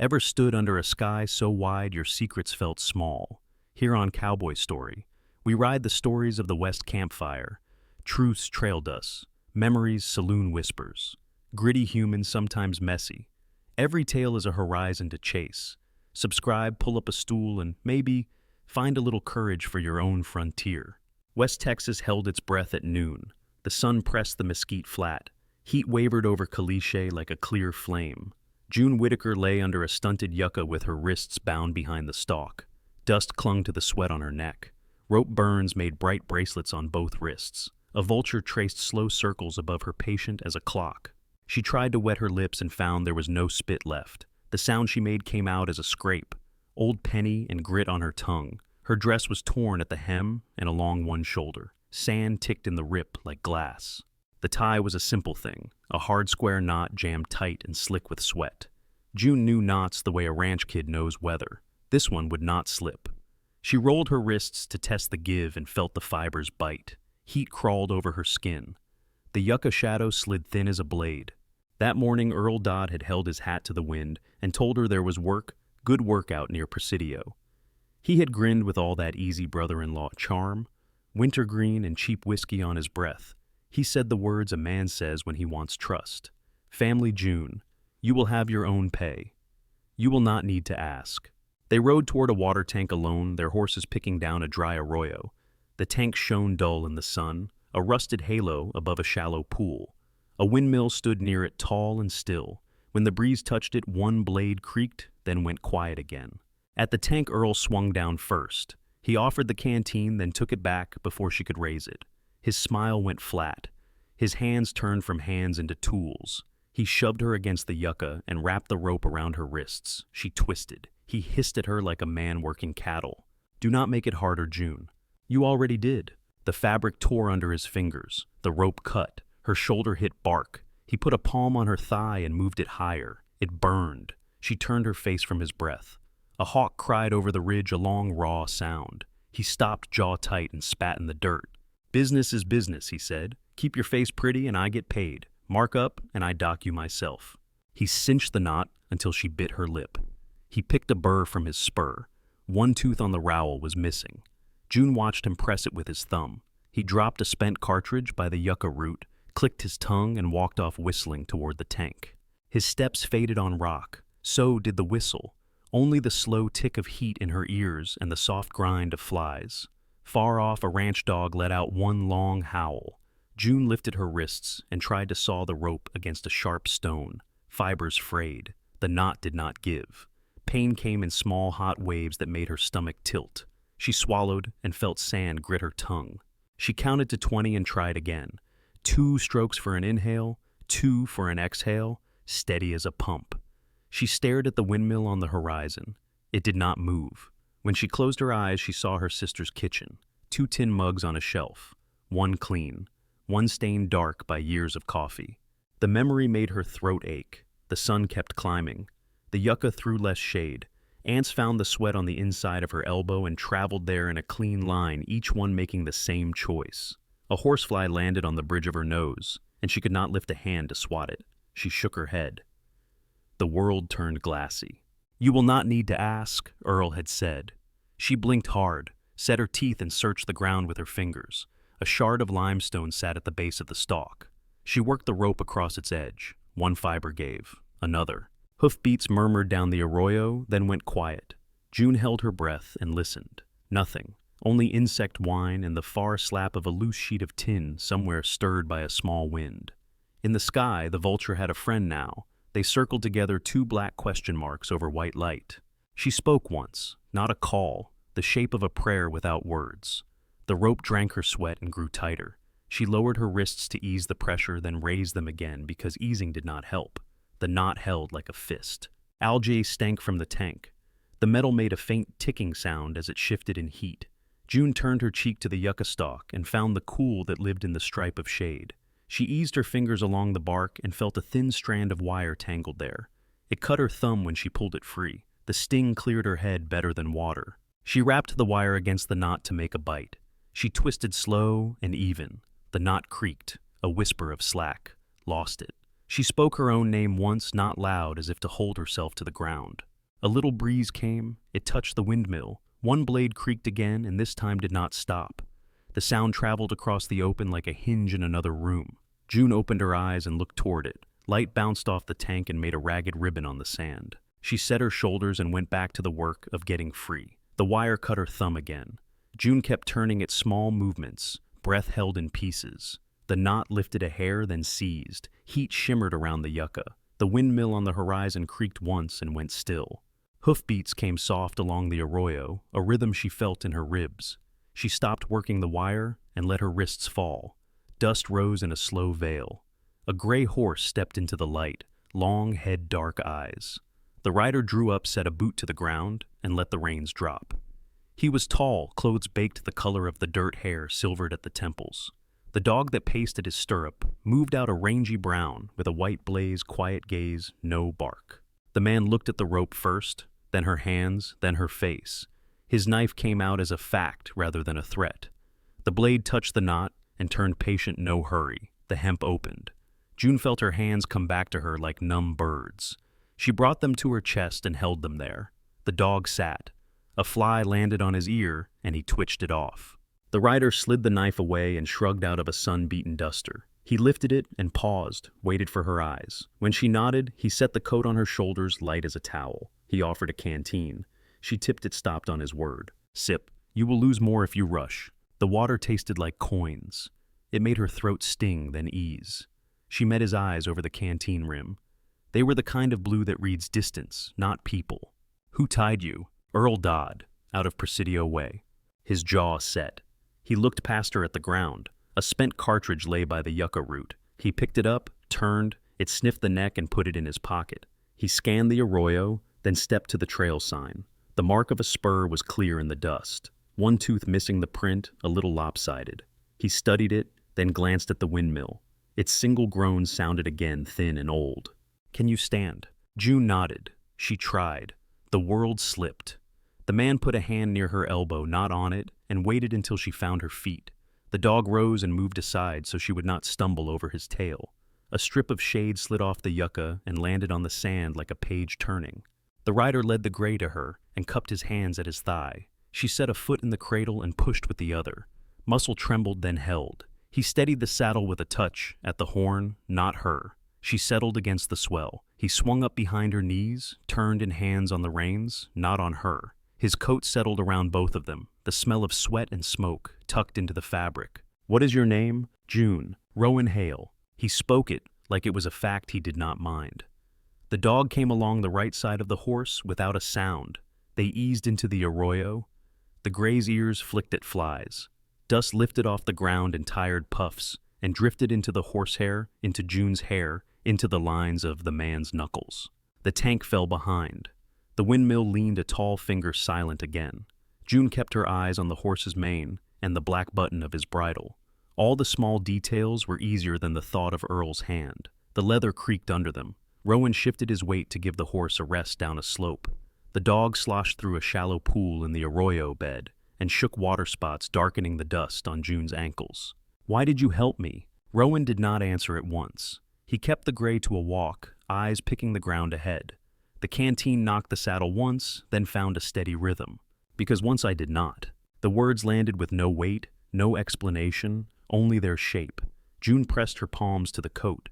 Ever stood under a sky so wide your secrets felt small? Here on Cowboy Story, we ride the stories of the West campfire. Truths trailed us, memories saloon whispers, gritty humans sometimes messy. Every tale is a horizon to chase. Subscribe, pull up a stool, and maybe find a little courage for your own frontier. West Texas held its breath at noon. The sun pressed the mesquite flat. Heat wavered over Caliche like a clear flame. June Whitaker lay under a stunted yucca with her wrists bound behind the stalk. Dust clung to the sweat on her neck. Rope burns made bright bracelets on both wrists. A vulture traced slow circles above her patient as a clock. She tried to wet her lips and found there was no spit left. The sound she made came out as a scrape. Old Penny and grit on her tongue. Her dress was torn at the hem and along one shoulder. Sand ticked in the rip like glass. The tie was a simple thing, a hard square knot jammed tight and slick with sweat. June knew knots the way a ranch kid knows weather. This one would not slip. She rolled her wrists to test the give and felt the fibers bite. Heat crawled over her skin. The yucca shadow slid thin as a blade. That morning Earl Dodd had held his hat to the wind and told her there was work, good work out near Presidio. He had grinned with all that easy brother-in-law charm, wintergreen and cheap whiskey on his breath. He said the words a man says when he wants trust. Family June, you will have your own pay. You will not need to ask. They rode toward a water tank alone, their horses picking down a dry arroyo. The tank shone dull in the sun, a rusted halo above a shallow pool. A windmill stood near it, tall and still. When the breeze touched it, one blade creaked, then went quiet again. At the tank, Earl swung down first. He offered the canteen, then took it back before she could raise it. His smile went flat. His hands turned from hands into tools. He shoved her against the yucca and wrapped the rope around her wrists. She twisted. He hissed at her like a man working cattle. Do not make it harder, June. You already did. The fabric tore under his fingers. The rope cut. Her shoulder hit bark. He put a palm on her thigh and moved it higher. It burned. She turned her face from his breath. A hawk cried over the ridge, a long, raw sound. He stopped, jaw tight, and spat in the dirt. Business is business, he said. Keep your face pretty and I get paid. Mark up and I dock you myself. He cinched the knot until she bit her lip. He picked a burr from his spur. One tooth on the rowel was missing. June watched him press it with his thumb. He dropped a spent cartridge by the yucca root, clicked his tongue, and walked off whistling toward the tank. His steps faded on rock. So did the whistle. Only the slow tick of heat in her ears and the soft grind of flies. Far off, a ranch dog let out one long howl. June lifted her wrists and tried to saw the rope against a sharp stone. Fibers frayed. The knot did not give. Pain came in small, hot waves that made her stomach tilt. She swallowed and felt sand grit her tongue. She counted to 20 and tried again. 2 strokes for an inhale, 2 for an exhale, steady as a pump. She stared at the windmill on the horizon. It did not move. When she closed her eyes, she saw her sister's kitchen. 2 tin mugs on a shelf. One clean. One stained dark by years of coffee. The memory made her throat ache. The sun kept climbing. The yucca threw less shade. Ants found the sweat on the inside of her elbow and traveled there in a clean line, each one making the same choice. A horsefly landed on the bridge of her nose, and she could not lift a hand to swat it. She shook her head. The world turned glassy. You will not need to ask, Earl had said. She blinked hard, set her teeth and searched the ground with her fingers. A shard of limestone sat at the base of the stalk. She worked the rope across its edge. One fiber gave. Another. Hoofbeats murmured down the arroyo, then went quiet. June held her breath and listened. Nothing. Only insect whine and the far slap of a loose sheet of tin somewhere stirred by a small wind. In the sky, the vulture had a friend now. They circled together 2 black question marks over white light. She spoke once, not a call, the shape of a prayer without words. The rope drank her sweat and grew tighter. She lowered her wrists to ease the pressure, then raised them again because easing did not help. The knot held like a fist. Algae stank from the tank. The metal made a faint ticking sound as it shifted in heat. June turned her cheek to the yucca stalk and found the cool that lived in the stripe of shade. She eased her fingers along the bark and felt a thin strand of wire tangled there. It cut her thumb when she pulled it free. The sting cleared her head better than water. She wrapped the wire against the knot to make a bite. She twisted slow and even. The knot creaked, a whisper of slack. Lost it. She spoke her own name once, not loud, as if to hold herself to the ground. A little breeze came, it touched the windmill. One blade creaked again, and this time did not stop. The sound traveled across the open like a hinge in another room. June opened her eyes and looked toward it. Light bounced off the tank and made a ragged ribbon on the sand. She set her shoulders and went back to the work of getting free. The wire cut her thumb again. June kept turning at small movements, breath held in pieces. The knot lifted a hair, then seized. Heat shimmered around the yucca. The windmill on the horizon creaked once and went still. Hoofbeats came soft along the arroyo, a rhythm she felt in her ribs. She stopped working the wire and let her wrists fall. Dust rose in a slow veil. A gray horse stepped into the light, long head, dark eyes. The rider drew up, set a boot to the ground, and let the reins drop. He was tall, clothes baked the color of the dirt hair silvered at the temples. The dog that paced at his stirrup moved out a rangy brown with a white blaze, quiet gaze, no bark. The man looked at the rope first, then her hands, then her face. His knife came out as a fact rather than a threat. The blade touched the knot and turned patient, no hurry. The hemp opened. June felt her hands come back to her like numb birds. She brought them to her chest and held them there. The dog sat. A fly landed on his ear, and he twitched it off. The rider slid the knife away and shrugged out of a sun-beaten duster. He lifted it and paused, waited for her eyes. When she nodded, he set the coat on her shoulders, light as a towel. He offered a canteen. She tipped it, stopped on his word. Sip. You will lose more if you rush. The water tasted like coins. It made her throat sting, then ease. She met his eyes over the canteen rim. They were the kind of blue that reads distance, not people. Who tied you? Earl Dodd, out of Presidio Way. His jaw set. He looked past her at the ground. A spent cartridge lay by the yucca root. He picked it up, turned, it sniffed the neck and put it in his pocket. He scanned the arroyo, then stepped to the trail sign. The mark of a spur was clear in the dust. One tooth missing the print, a little lopsided. He studied it, then glanced at the windmill. Its single groan sounded again, thin and old. Can you stand? June nodded. She tried. The world slipped. The man put a hand near her elbow, not on it, and waited until she found her feet. The dog rose and moved aside so she would not stumble over his tail. A strip of shade slid off the yucca and landed on the sand like a page turning. The rider led the gray to her and cupped his hands at his thigh. She set a foot in the cradle and pushed with the other. Muscle trembled, then held. He steadied the saddle with a touch, at the horn, not her. She settled against the swell. He swung up behind her knees, turned in hands on the reins, not on her. His coat settled around both of them, the smell of sweat and smoke tucked into the fabric. What is your name? June. Rowan Hale. He spoke it like it was a fact he did not mind. The dog came along the right side of the horse without a sound. They eased into the arroyo. The gray's ears flicked at flies. Dust lifted off the ground in tired puffs and drifted into the horsehair, into June's hair, into the lines of the man's knuckles. The tank fell behind. The windmill leaned a tall finger silent again. June kept her eyes on the horse's mane and the black button of his bridle. All the small details were easier than the thought of Earl's hand. The leather creaked under them. Rowan shifted his weight to give the horse a rest down a slope. The dog sloshed through a shallow pool in the arroyo bed and shook water spots darkening the dust on June's ankles. Why did you help me? Rowan did not answer at once. He kept the gray to a walk, eyes picking the ground ahead. The canteen knocked the saddle once, then found a steady rhythm. Because once I did not. The words landed with no weight, no explanation, only their shape. June pressed her palms to the coat.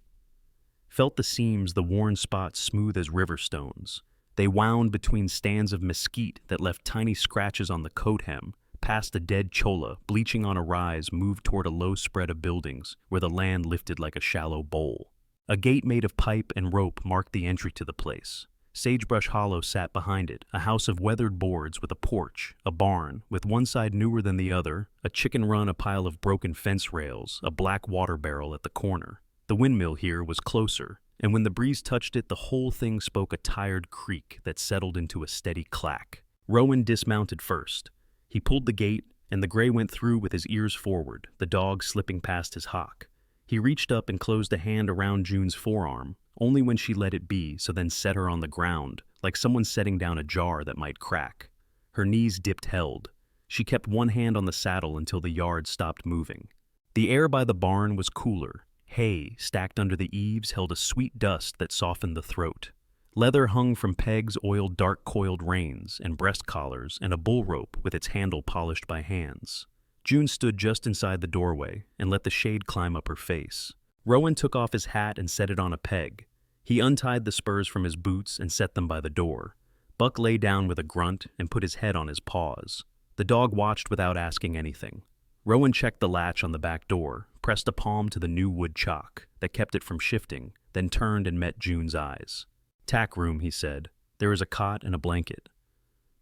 Felt the seams, the worn spots smooth as river stones. They wound between stands of mesquite that left tiny scratches on the coat hem, past a dead cholla, bleaching on a rise, moved toward a low spread of buildings where the land lifted like a shallow bowl. A gate made of pipe and rope marked the entry to the place. Sagebrush Hollow sat behind it, a house of weathered boards with a porch, a barn, with one side newer than the other, a chicken run, a pile of broken fence rails, a black water barrel at the corner. The windmill here was closer, and when the breeze touched it, the whole thing spoke a tired creak that settled into a steady clack. Rowan dismounted first. He pulled the gate, and the gray went through with his ears forward, the dog slipping past his hock. He reached up and closed a hand around June's forearm, only when she let it be, so then set her on the ground, like someone setting down a jar that might crack. Her knees dipped held. She kept one hand on the saddle until the yard stopped moving. The air by the barn was cooler. Hay, stacked under the eaves, held a sweet dust that softened the throat. Leather hung from pegs oiled dark-coiled reins and breast collars and a bull rope with its handle polished by hands. June stood just inside the doorway and let the shade climb up her face. Rowan took off his hat and set it on a peg. He untied the spurs from his boots and set them by the door. Buck lay down with a grunt and put his head on his paws. The dog watched without asking anything. Rowan checked the latch on the back door, pressed a palm to the new wood chock that kept it from shifting, then turned and met June's eyes. "Tack room," he said. "There is a cot and a blanket.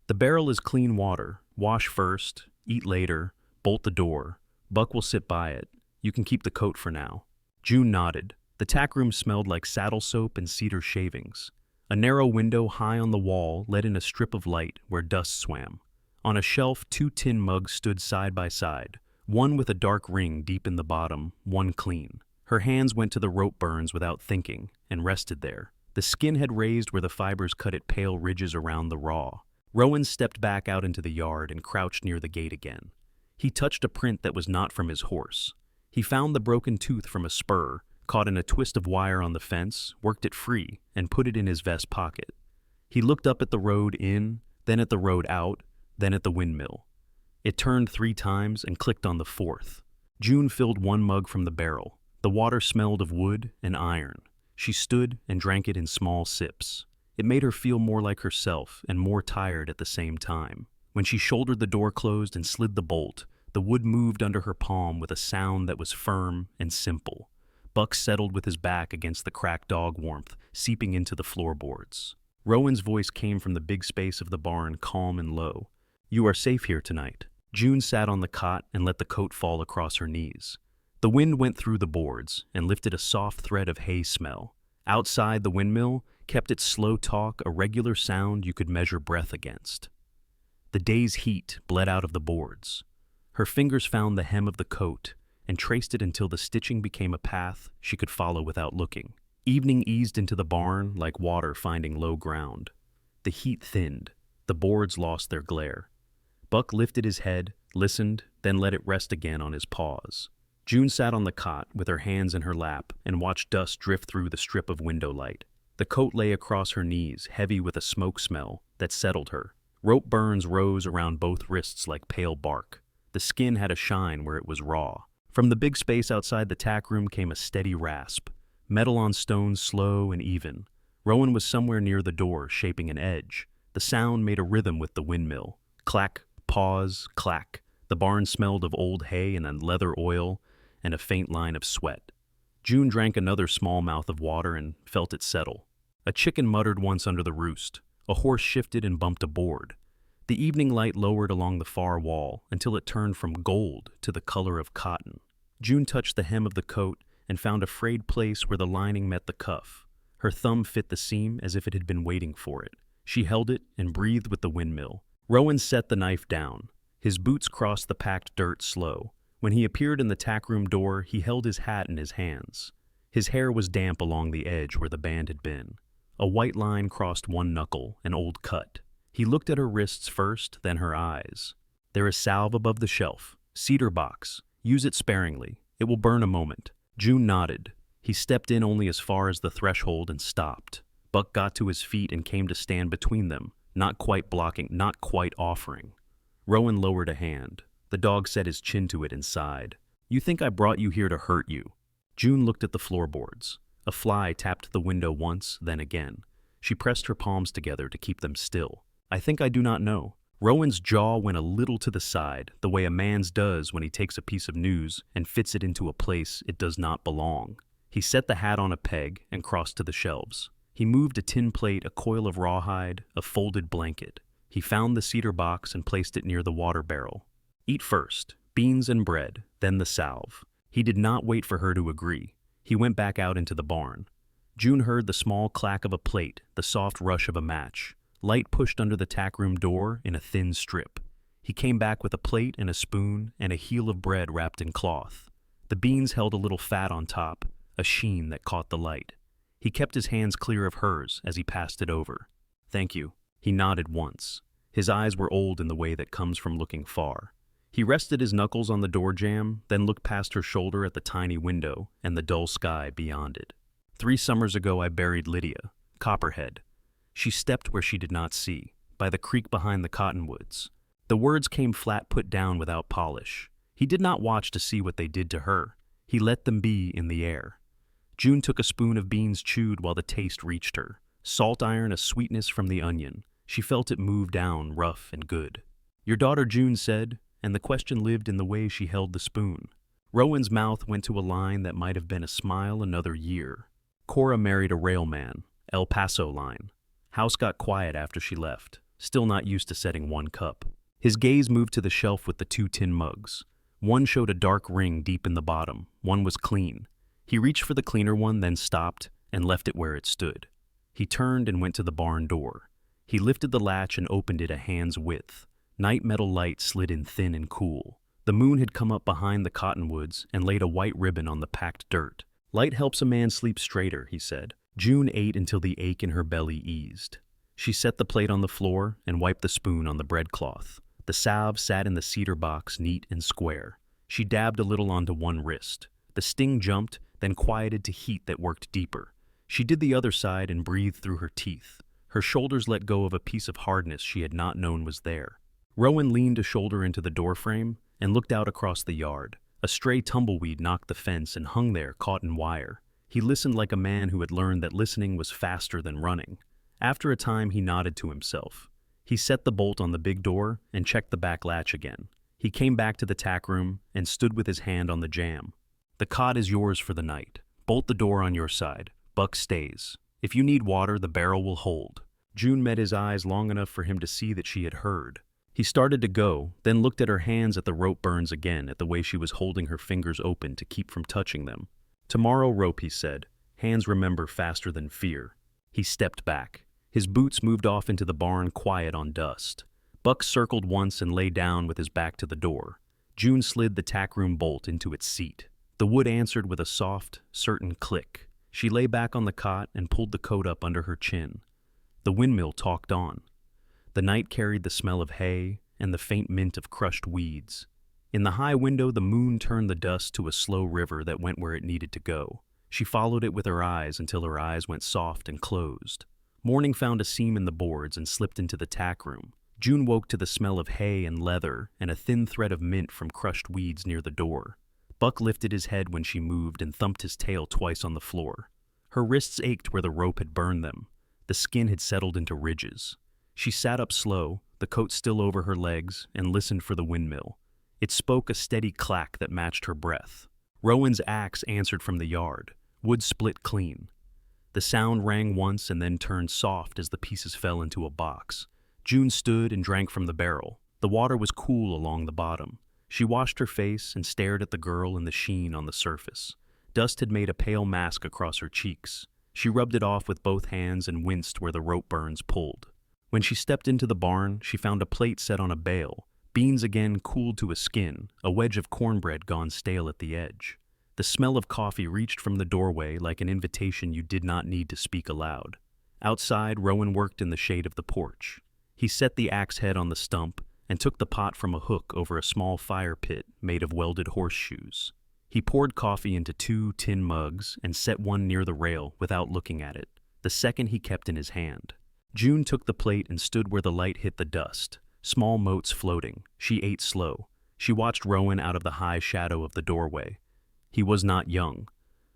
The barrel is clean water. Wash first, eat later, bolt the door. Buck will sit by it. You can keep the coat for now." June nodded. The tack room smelled like saddle soap and cedar shavings. A narrow window high on the wall let in a strip of light where dust swam. On a shelf, 2 tin mugs stood side by side, one with a dark ring deep in the bottom, one clean. Her hands went to the rope burns without thinking and rested there. The skin had raised where the fibers cut at pale ridges around the raw. Rowan stepped back out into the yard and crouched near the gate again. He touched a print that was not from his horse. He found the broken tooth from a spur, caught in a twist of wire on the fence, worked it free, and put it in his vest pocket. He looked up at the road in, then at the road out, then at the windmill. It turned 3 times and clicked on the 4th. June filled 1 mug from the barrel. The water smelled of wood and iron. She stood and drank it in small sips. It made her feel more like herself and more tired at the same time. When she shouldered the door closed and slid the bolt, the wood moved under her palm with a sound that was firm and simple. Buck settled with his back against the cracked dog warmth, seeping into the floorboards. Rowan's voice came from the big space of the barn, calm and low. "You are safe here tonight." June sat on the cot and let the coat fall across her knees. The wind went through the boards and lifted a soft thread of hay smell. Outside, the windmill kept its slow talk a regular sound you could measure breath against. The day's heat bled out of the boards. Her fingers found the hem of the coat and traced it until the stitching became a path she could follow without looking. Evening eased into the barn like water finding low ground. The heat thinned. The boards lost their glare. Buck lifted his head, listened, then let it rest again on his paws. June sat on the cot with her hands in her lap and watched dust drift through the strip of window light. The coat lay across her knees, heavy with a smoke smell that settled her. Rope burns rose around both wrists like pale bark. The skin had a shine where it was raw. From the big space outside the tack room came a steady rasp. Metal on stone, slow and even. Rowan was somewhere near the door, shaping an edge. The sound made a rhythm with the windmill. Clack, pause, clack. The barn smelled of old hay and then leather oil and a faint line of sweat. June drank another small mouth of water and felt it settle. A chicken muttered once under the roost. A horse shifted and bumped a board. The evening light lowered along the far wall until it turned from gold to the color of cotton. June touched the hem of the coat and found a frayed place where the lining met the cuff. Her thumb fit the seam as if it had been waiting for it. She held it and breathed with the windmill. Rowan set the knife down. His boots crossed the packed dirt slow. When he appeared in the tack room door, he held his hat in his hands. His hair was damp along the edge where the band had been. A white line crossed one knuckle, an old cut. He looked at her wrists first, then her eyes. "There is salve above the shelf. Cedar box. Use it sparingly. It will burn a moment." June nodded. He stepped in only as far as the threshold and stopped. Buck got to his feet and came to stand between them, not quite blocking, not quite offering. Rowan lowered a hand. The dog set his chin to it and sighed. "You think I brought you here to hurt you?" June looked at the floorboards. A fly tapped the window once, then again. She pressed her palms together to keep them still. "I think I do not know." Rowan's jaw went a little to the side, the way a man's does when he takes a piece of news and fits it into a place it does not belong. He set the hat on a peg and crossed to the shelves. He moved a tin plate, a coil of rawhide, a folded blanket. He found the cedar box and placed it near the water barrel. "Eat first, beans and bread, then the salve." He did not wait for her to agree. He went back out into the barn. June heard the small clack of a plate, the soft rush of a match. Light pushed under the tack room door in a thin strip. He came back with a plate and a spoon and a heel of bread wrapped in cloth. The beans held a little fat on top, a sheen that caught the light. He kept his hands clear of hers as he passed it over. "Thank you." He nodded once. His eyes were old in the way that comes from looking far. He rested his knuckles on the door jamb, then looked past her shoulder at the tiny window and the dull sky beyond it. 3 summers ago I buried Lydia, Copperhead. She stepped where she did not see, by the creek behind the cottonwoods. The words came flat put down without polish. He did not watch to see what they did to her. He let them be in the air. June took a spoon of beans chewed while the taste reached her. Salt iron, a sweetness from the onion. She felt it move down, rough and good. Your daughter June said, and the question lived in the way she held the spoon. Rowan's mouth went to a line that might have been a smile another year. Cora married a railman, El Paso line. House got quiet after she left, still not used to setting 1 cup. His gaze moved to the shelf with the 2 tin mugs. One showed a dark ring deep in the bottom, one was clean. He reached for the cleaner one, then stopped and left it where it stood. He turned and went to the barn door. He lifted the latch and opened it a hand's width. Night metal light slid in thin and cool. The moon had come up behind the cottonwoods and laid a white ribbon on the packed dirt. Light helps a man sleep straighter, he said. June ate until the ache in her belly eased. She set the plate on the floor and wiped the spoon on the breadcloth. The salve sat in the cedar box, neat and square. She dabbed a little onto one wrist. The sting jumped, then quieted to heat that worked deeper. She did the other side and breathed through her teeth. Her shoulders let go of a piece of hardness she had not known was there. Rowan leaned a shoulder into the doorframe and looked out across the yard. A stray tumbleweed knocked the fence and hung there, caught in wire. He listened like a man who had learned that listening was faster than running. After a time, he nodded to himself. He set the bolt on the big door and checked the back latch again. He came back to the tack room and stood with his hand on the jamb. The cot is yours for the night. Bolt the door on your side. Buck stays. If you need water, the barrel will hold. June met his eyes long enough for him to see that she had heard. He started to go, then looked at her hands at the rope burns again, at the way she was holding her fingers open to keep from touching them. Tomorrow rope, he said. Hands remember faster than fear. He stepped back. His boots moved off into the barn, quiet on dust. Buck circled once and lay down with his back to the door. June slid the tack room bolt into its seat. The wood answered with a soft, certain click. She lay back on the cot and pulled the coat up under her chin. The windmill talked on. The night carried the smell of hay and the faint mint of crushed weeds. In the high window, the moon turned the dust to a slow river that went where it needed to go. She followed it with her eyes until her eyes went soft and closed. Morning found a seam in the boards and slipped into the tack room. June woke to the smell of hay and leather and a thin thread of mint from crushed weeds near the door. Buck lifted his head when she moved and thumped his tail twice on the floor. Her wrists ached where the rope had burned them. The skin had settled into ridges. She sat up slow, the coat still over her legs, and listened for the windmill. It spoke a steady clack that matched her breath. Rowan's axe answered from the yard. Wood split clean. The sound rang once and then turned soft as the pieces fell into a box. June stood and drank from the barrel. The water was cool along the bottom. She washed her face and stared at the girl in the sheen on the surface. Dust had made a pale mask across her cheeks. She rubbed it off with both hands and winced where the rope burns pulled. When she stepped into the barn, she found a plate set on a bale, beans again cooled to a skin, a wedge of cornbread gone stale at the edge. The smell of coffee reached from the doorway like an invitation you did not need to speak aloud. Outside, Rowan worked in the shade of the porch. He set the axe head on the stump and took the pot from a hook over a small fire pit made of welded horseshoes. He poured coffee into 2 tin mugs and set one near the rail without looking at it. The second he kept in his hand. June took the plate and stood where the light hit the dust, small motes floating. She ate slow. She watched Rowan out of the high shadow of the doorway. He was not young.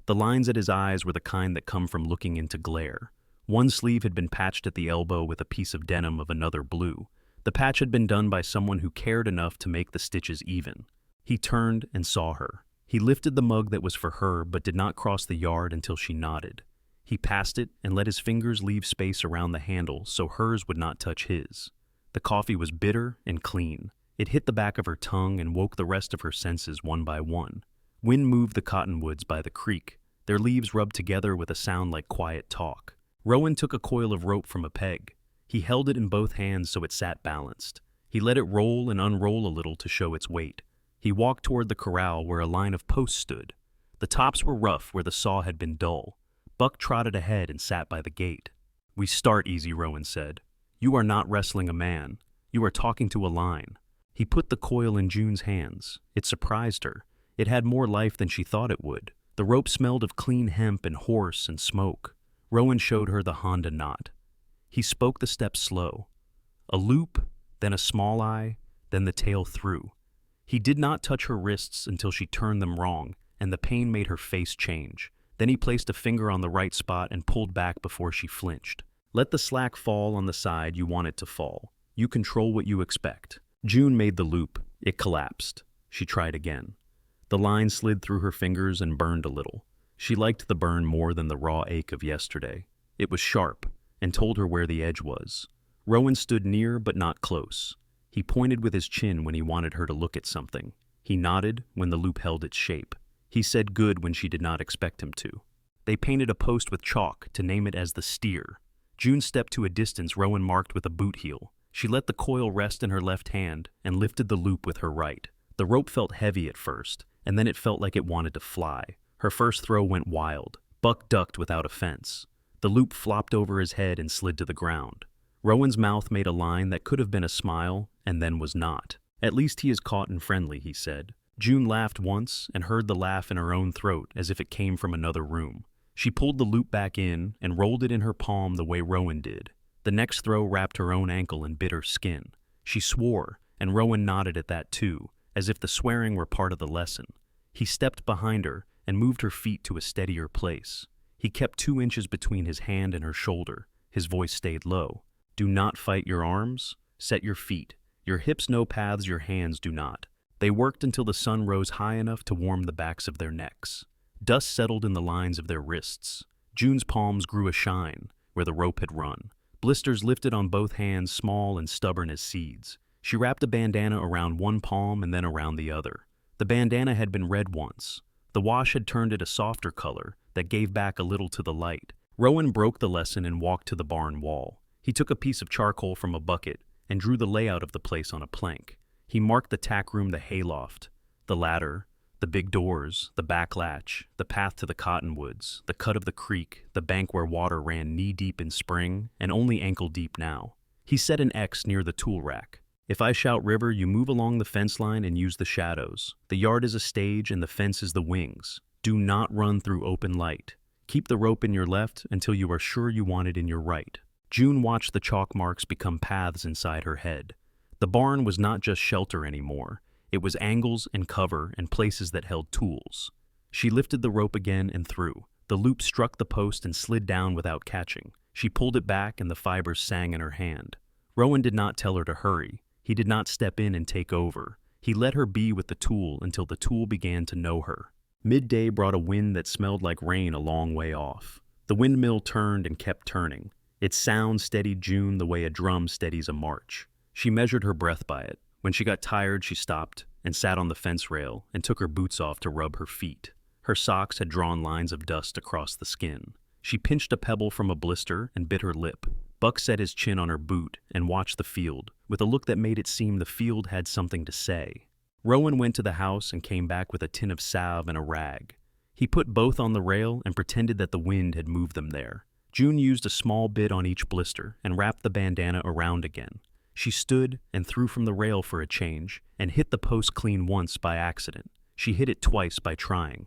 The lines at his eyes were the kind that come from looking into glare. One sleeve had been patched at the elbow with a piece of denim of another blue. The patch had been done by someone who cared enough to make the stitches even. He turned and saw her. He lifted the mug that was for her but did not cross the yard until she nodded. He passed it and let his fingers leave space around the handle so hers would not touch his. The coffee was bitter and clean. It hit the back of her tongue and woke the rest of her senses one by one. Wind moved the cottonwoods by the creek. Their leaves rubbed together with a sound like quiet talk. Rowan took a coil of rope from a peg. He held it in both hands so it sat balanced. He let it roll and unroll a little to show its weight. He walked toward the corral where a line of posts stood. The tops were rough where the saw had been dull. Buck trotted ahead and sat by the gate. "We start easy," Rowan said. "You are not wrestling a man. You are talking to a line." He put the coil in June's hands. It surprised her. It had more life than she thought it would. The rope smelled of clean hemp and horse and smoke. Rowan showed her the Honda knot. He spoke the steps slow. A loop, then a small eye, then the tail through. He did not touch her wrists until she turned them wrong, and the pain made her face change. Then he placed a finger on the right spot and pulled back before she flinched. Let the slack fall on the side you want it to fall. You control what you expect. June made the loop. It collapsed. She tried again. The line slid through her fingers and burned a little. She liked the burn more than the raw ache of yesterday. It was sharp, and told her where the edge was. Rowan stood near but not close. He pointed with his chin when he wanted her to look at something. He nodded when the loop held its shape. He said good when she did not expect him to. They painted a post with chalk to name it as the steer. June stepped to a distance Rowan marked with a boot heel. She let the coil rest in her left hand and lifted the loop with her right. The rope felt heavy at first, and then it felt like it wanted to fly. Her first throw went wild. Buck ducked without offense. The loop flopped over his head and slid to the ground. Rowan's mouth made a line that could have been a smile, and then was not. At least he is caught and friendly, he said. June laughed once and heard the laugh in her own throat as if it came from another room. She pulled the loop back in and rolled it in her palm the way Rowan did. The next throw wrapped her own ankle and bit her skin. She swore, and Rowan nodded at that too, as if the swearing were part of the lesson. He stepped behind her and moved her feet to a steadier place. He kept 2 inches between his hand and her shoulder. His voice stayed low. Do not fight your arms. Set your feet. Your hips know paths your hands do not. They worked until the sun rose high enough to warm the backs of their necks. Dust settled in the lines of their wrists. June's palms grew a shine where the rope had run. Blisters lifted on both hands, small and stubborn as seeds. She wrapped a bandana around one palm and then around the other. The bandana had been red once. The wash had turned it a softer color that gave back a little to the light. Rowan broke the lesson and walked to the barn wall. He took a piece of charcoal from a bucket and drew the layout of the place on a plank. He marked the tack room, the hayloft, the ladder, the big doors, the back latch, the path to the cottonwoods, the cut of the creek, the bank where water ran knee-deep in spring and only ankle-deep now. He set an X near the tool rack. If I shout river, you move along the fence line and use the shadows. The yard is a stage and the fence is the wings. Do not run through open light. Keep the rope in your left until you are sure you want it in your right. June watched the chalk marks become paths inside her head. The barn was not just shelter anymore. It was angles and cover and places that held tools. She lifted the rope again and threw. The loop struck the post and slid down without catching. She pulled it back and the fibers sang in her hand. Rowan did not tell her to hurry. He did not step in and take over. He let her be with the tool until the tool began to know her. Midday brought a wind that smelled like rain a long way off. The windmill turned and kept turning. Its sound steadied June the way a drum steadies a march. She measured her breath by it. When she got tired, she stopped and sat on the fence rail and took her boots off to rub her feet. Her socks had drawn lines of dust across the skin. She pinched a pebble from a blister and bit her lip. Buck set his chin on her boot and watched the field, with a look that made it seem the field had something to say. Rowan went to the house and came back with a tin of salve and a rag. He put both on the rail and pretended that the wind had moved them there. June used a small bit on each blister and wrapped the bandana around again. She stood and threw from the rail for a change and hit the post clean once by accident. She hit it twice by trying.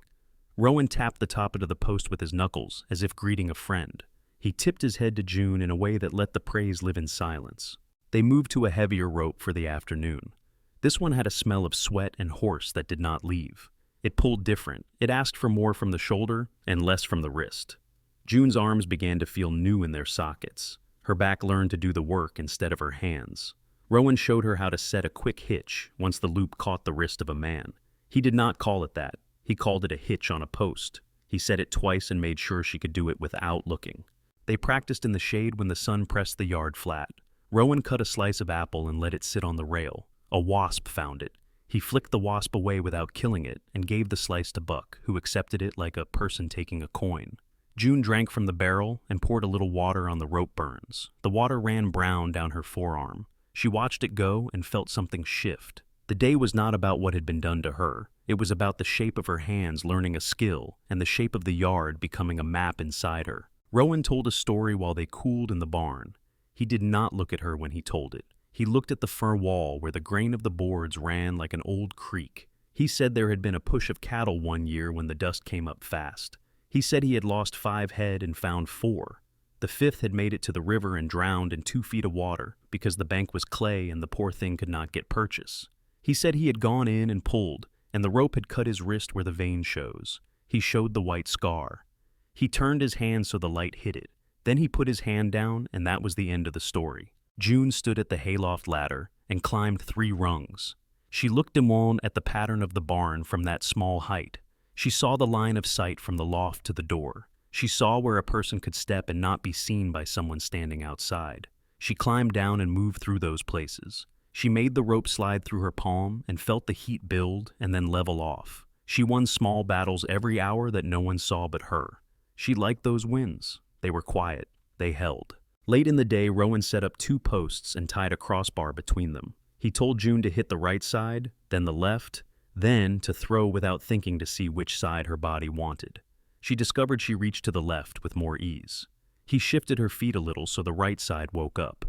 Rowan tapped the top of the post with his knuckles as if greeting a friend. He tipped his head to June in a way that let the praise live in silence. They moved to a heavier rope for the afternoon. This one had a smell of sweat and horse that did not leave. It pulled different. It asked for more from the shoulder and less from the wrist. June's arms began to feel new in their sockets. Her back learned to do the work instead of her hands. Rowan showed her how to set a quick hitch once the loop caught the wrist of a man. He did not call it that. He called it a hitch on a post. He said it twice and made sure she could do it without looking. They practiced in the shade when the sun pressed the yard flat. Rowan cut a slice of apple and let it sit on the rail. A wasp found it. He flicked the wasp away without killing it and gave the slice to Buck, who accepted it like a person taking a coin. June drank from the barrel and poured a little water on the rope burns. The water ran brown down her forearm. She watched it go and felt something shift. The day was not about what had been done to her. It was about the shape of her hands learning a skill and the shape of the yard becoming a map inside her. Rowan told a story while they cooled in the barn. He did not look at her when he told it. He looked at the fur wall where the grain of the boards ran like an old creek. He said there had been a push of cattle one year when the dust came up fast. He said he had lost 5 head and found 4. The 5th had made it to the river and drowned in 2 feet of water because the bank was clay and the poor thing could not get purchase. He said he had gone in and pulled, and the rope had cut his wrist where the vein shows. He showed the white scar. He turned his hand so the light hit it. Then he put his hand down, and that was the end of the story. June stood at the hayloft ladder and climbed 3 rungs. She looked down at the pattern of the barn from that small height. She saw the line of sight from the loft to the door. She saw where a person could step and not be seen by someone standing outside. She climbed down and moved through those places. She made the rope slide through her palm and felt the heat build and then level off. She won small battles every hour that no one saw but her. She liked those wins. They were quiet. They held. Late in the day, Rowan set up 2 posts and tied a crossbar between them. He told June to hit the right side, then the left, then to throw without thinking to see which side her body wanted. She discovered she reached to the left with more ease. He shifted her feet a little so the right side woke up.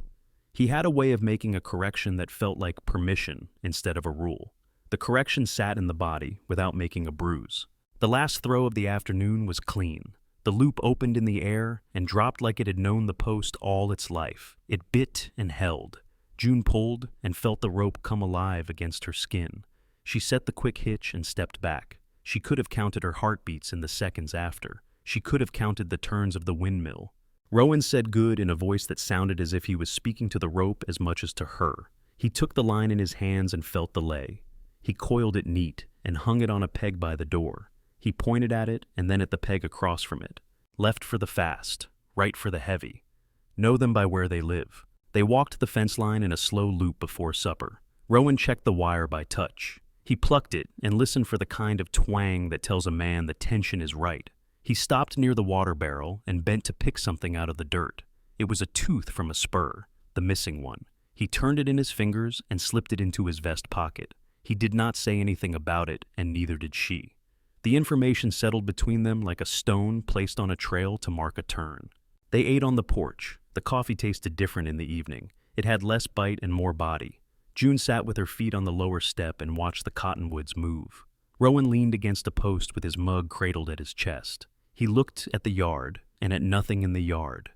He had a way of making a correction that felt like permission instead of a rule. The correction sat in the body without making a bruise. The last throw of the afternoon was clean. The loop opened in the air and dropped like it had known the post all its life. It bit and held. June pulled and felt the rope come alive against her skin. She set the quick hitch and stepped back. She could have counted her heartbeats in the seconds after. She could have counted the turns of the windmill. Rowan said good in a voice that sounded as if he was speaking to the rope as much as to her. He took the line in his hands and felt the lay. He coiled it neat and hung it on a peg by the door. He pointed at it and then at the peg across from it. Left for the fast, right for the heavy. Know them by where they live. They walked the fence line in a slow loop before supper. Rowan checked the wire by touch. He plucked it and listened for the kind of twang that tells a man the tension is right. He stopped near the water barrel and bent to pick something out of the dirt. It was a tooth from a spur, the missing one. He turned it in his fingers and slipped it into his vest pocket. He did not say anything about it, and neither did she. The information settled between them like a stone placed on a trail to mark a turn. They ate on the porch. The coffee tasted different in the evening. It had less bite and more body. June sat with her feet on the lower step and watched the cottonwoods move. Rowan leaned against a post with his mug cradled at his chest. He looked at the yard and at nothing in the yard.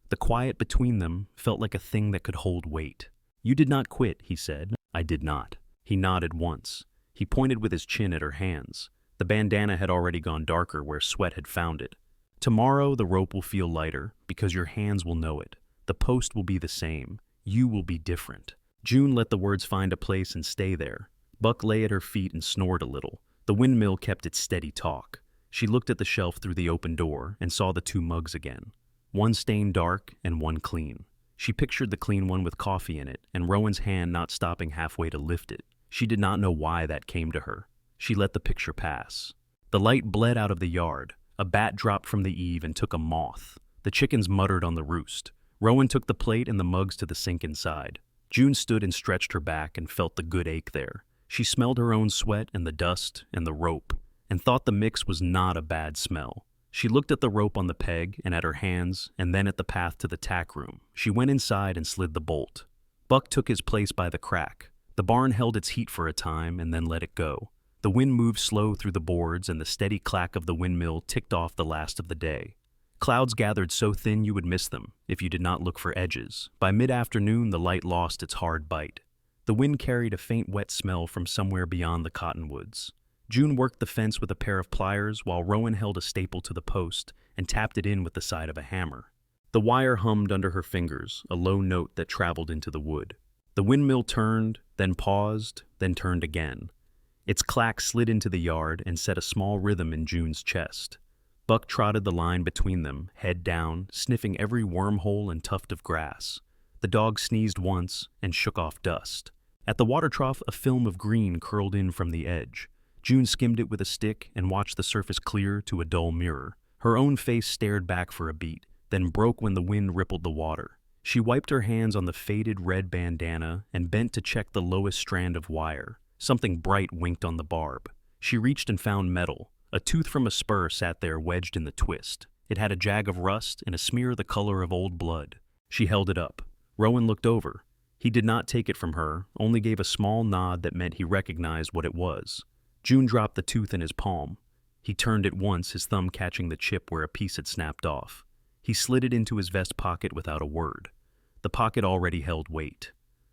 The quiet between them felt like a thing that could hold weight. "You did not quit," he said. "I did not." He nodded once. He pointed with his chin at her hands. The bandana had already gone darker where sweat had found it. "Tomorrow the rope will feel lighter because your hands will know it. The post will be the same. You will be different." June let the words find a place and stay there. Buck lay at her feet and snored a little. The windmill kept its steady talk. She looked at the shelf through the open door and saw the 2 mugs again. One stained dark and one clean. She pictured the clean one with coffee in it and Rowan's hand not stopping halfway to lift it. She did not know why that came to her. She let the picture pass. The light bled out of the yard. A bat dropped from the eave and took a moth. The chickens muttered on the roost. Rowan took the plate and the mugs to the sink inside. June stood and stretched her back and felt the good ache there. She smelled her own sweat and the dust and the rope, and thought the mix was not a bad smell. She looked at the rope on the peg and at her hands and then at the path to the tack room. She went inside and slid the bolt. Buck took his place by the crack. The barn held its heat for a time and then let it go. The wind moved slow through the boards and the steady clack of the windmill ticked off the last of the day. Clouds gathered so thin you would miss them if you did not look for edges. By mid-afternoon, the light lost its hard bite. The wind carried a faint wet smell from somewhere beyond the cottonwoods. June worked the fence with a pair of pliers while Rowan held a staple to the post and tapped it in with the side of a hammer. The wire hummed under her fingers, a low note that traveled into the wood. The windmill turned, then paused, then turned again. Its clack slid into the yard and set a small rhythm in June's chest. Buck trotted the line between them, head down, sniffing every wormhole and tuft of grass. The dog sneezed once and shook off dust. At the water trough, a film of green curled in from the edge. June skimmed it with a stick and watched the surface clear to a dull mirror. Her own face stared back for a beat, then broke when the wind rippled the water. She wiped her hands on the faded red bandana and bent to check the lowest strand of wire. Something bright winked on the barb. She reached and found metal. A tooth from a spur sat there wedged in the twist. It had a jag of rust and a smear the color of old blood. She held it up. Rowan looked over. He did not take it from her, only gave a small nod that meant he recognized what it was. June dropped the tooth in his palm. He turned it once, his thumb catching the chip where a piece had snapped off. He slid it into his vest pocket without a word. The pocket already held weight.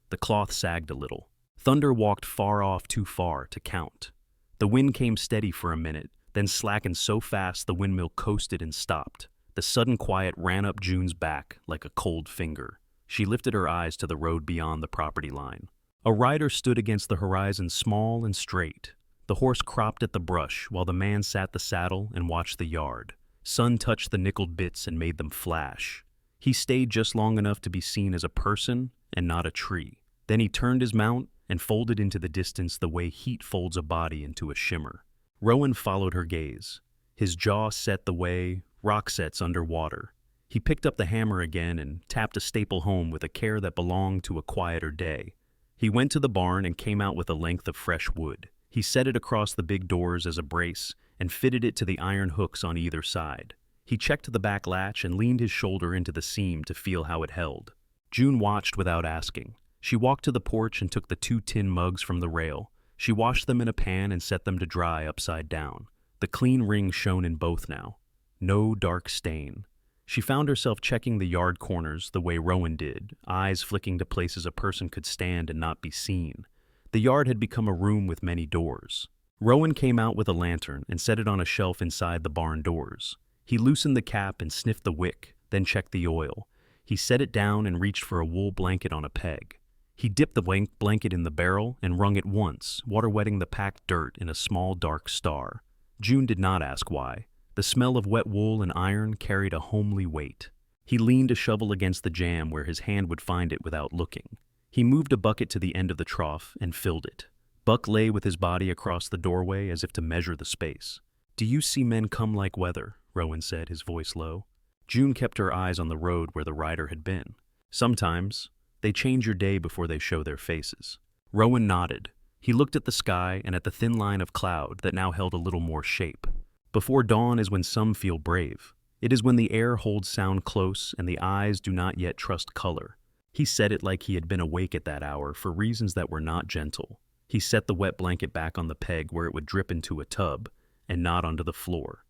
The cloth sagged a little. Thunder walked far off, too far to count. The wind came steady for a minute, then slackened so fast the windmill coasted and stopped. The sudden quiet ran up June's back like a cold finger. She lifted her eyes to the road beyond the property line. A rider stood against the horizon, small and straight. The horse cropped at the brush while the man sat the saddle and watched the yard. Sun touched the nickeled bits and made them flash. He stayed just long enough to be seen as a person and not a tree. Then he turned his mount and folded into the distance the way heat folds a body into a shimmer. Rowan followed her gaze. His jaw set the way rock sets underwater. He picked up the hammer again and tapped a staple home with a care that belonged to a quieter day. He went to the barn and came out with a length of fresh wood. He set it across the big doors as a brace and fitted it to the iron hooks on either side. He checked the back latch and leaned his shoulder into the seam to feel how it held. June watched without asking. She walked to the porch and took the 2 tin mugs from the rail. She washed them in a pan and set them to dry upside down. The clean ring shone in both now. No dark stain. She found herself checking the yard corners the way Rowan did, eyes flicking to places a person could stand and not be seen. The yard had become a room with many doors. Rowan came out with a lantern and set it on a shelf inside the barn doors. He loosened the cap and sniffed the wick, then checked the oil. He set it down and reached for a wool blanket on a peg. He dipped the blanket in the barrel and wrung it once, water wetting the packed dirt in a small dark star. June did not ask why. The smell of wet wool and iron carried a homely weight. He leaned a shovel against the jam where his hand would find it without looking. He moved a bucket to the end of the trough and filled it. Buck lay with his body across the doorway as if to measure the space. "Do you see men come like weather?" Rowan said, his voice low. June kept her eyes on the road where the rider had been. "Sometimes. They change your day before they show their faces." Rowan nodded. He looked at the sky and at the thin line of cloud that now held a little more shape. Before dawn is when some feel brave. It is when the air holds sound close and the eyes do not yet trust color. He said it like he had been awake at that hour for reasons that were not gentle. He set the wet blanket back on the peg where it would drip into a tub and not onto the floor.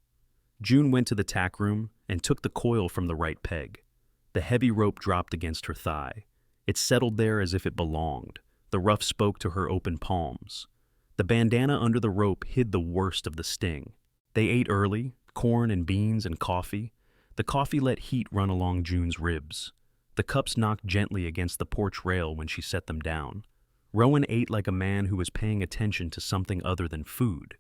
June went to the tack room and took the coil from the right peg. The heavy rope dropped against her thigh. It settled there as if it belonged. The rough spoke to her open palms. The bandana under the rope hid the worst of the sting. They ate early, corn and beans and coffee. The coffee let heat run along June's ribs. The cups knocked gently against the porch rail when she set them down. Rowan ate like a man who was paying attention to something other than food.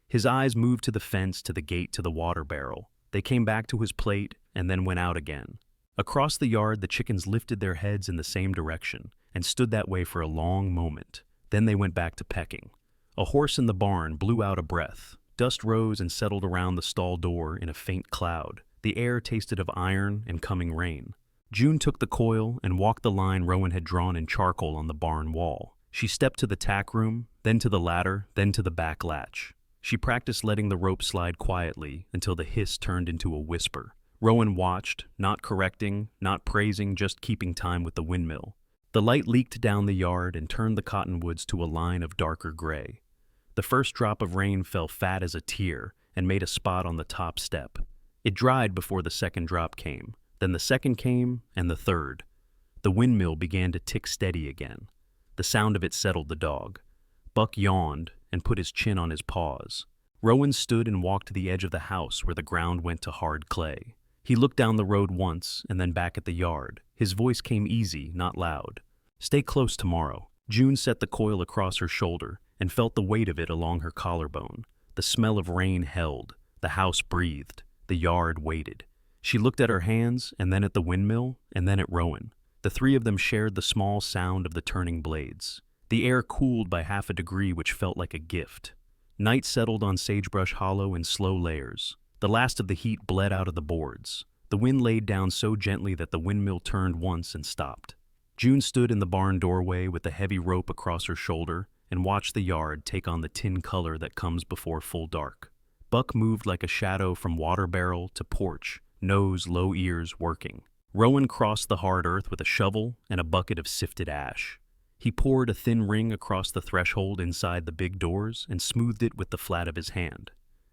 His eyes moved to the fence, to the gate, to the water barrel. They came back to his plate and then went out again. Across the yard, the chickens lifted their heads in the same direction and stood that way for a long moment. Then they went back to pecking. A horse in the barn blew out a breath. Dust rose and settled around the stall door in a faint cloud. The air tasted of iron and coming rain. June took the coil and walked the line Rowan had drawn in charcoal on the barn wall. She stepped to the tack room, then to the ladder, then to the back latch. She practiced letting the rope slide quietly until the hiss turned into a whisper. Rowan watched, not correcting, not praising, just keeping time with the windmill. The light leaked down the yard and turned the cottonwoods to a line of darker gray. The first drop of rain fell fat as a tear and made a spot on the top step. It dried before the second drop came. Then the second came, and the third. The windmill began to tick steady again. The sound of it settled the dog. Buck yawned and put his chin on his paws. Rowan stood and walked to the edge of the house where the ground went to hard clay. He looked down the road once and then back at the yard. His voice came easy, not loud. "Stay close tomorrow." June set the coil across her shoulder and felt the weight of it along her collarbone. The smell of rain held. The house breathed. The yard waited. She looked at her hands and then at the windmill and then at Rowan. The three of them shared the small sound of the turning blades. The air cooled by half a degree, which felt like a gift. Night settled on Sagebrush Hollow in slow layers. The last of the heat bled out of the boards. The wind laid down so gently that the windmill turned once and stopped. June stood in the barn doorway with the heavy rope across her shoulder and watched the yard take on the tin color that comes before full dark. Buck moved like a shadow from water barrel to porch, nose, low ears working. Rowan crossed the hard earth with a shovel and a bucket of sifted ash. He poured a thin ring across the threshold inside the big doors and smoothed it with the flat of his hand.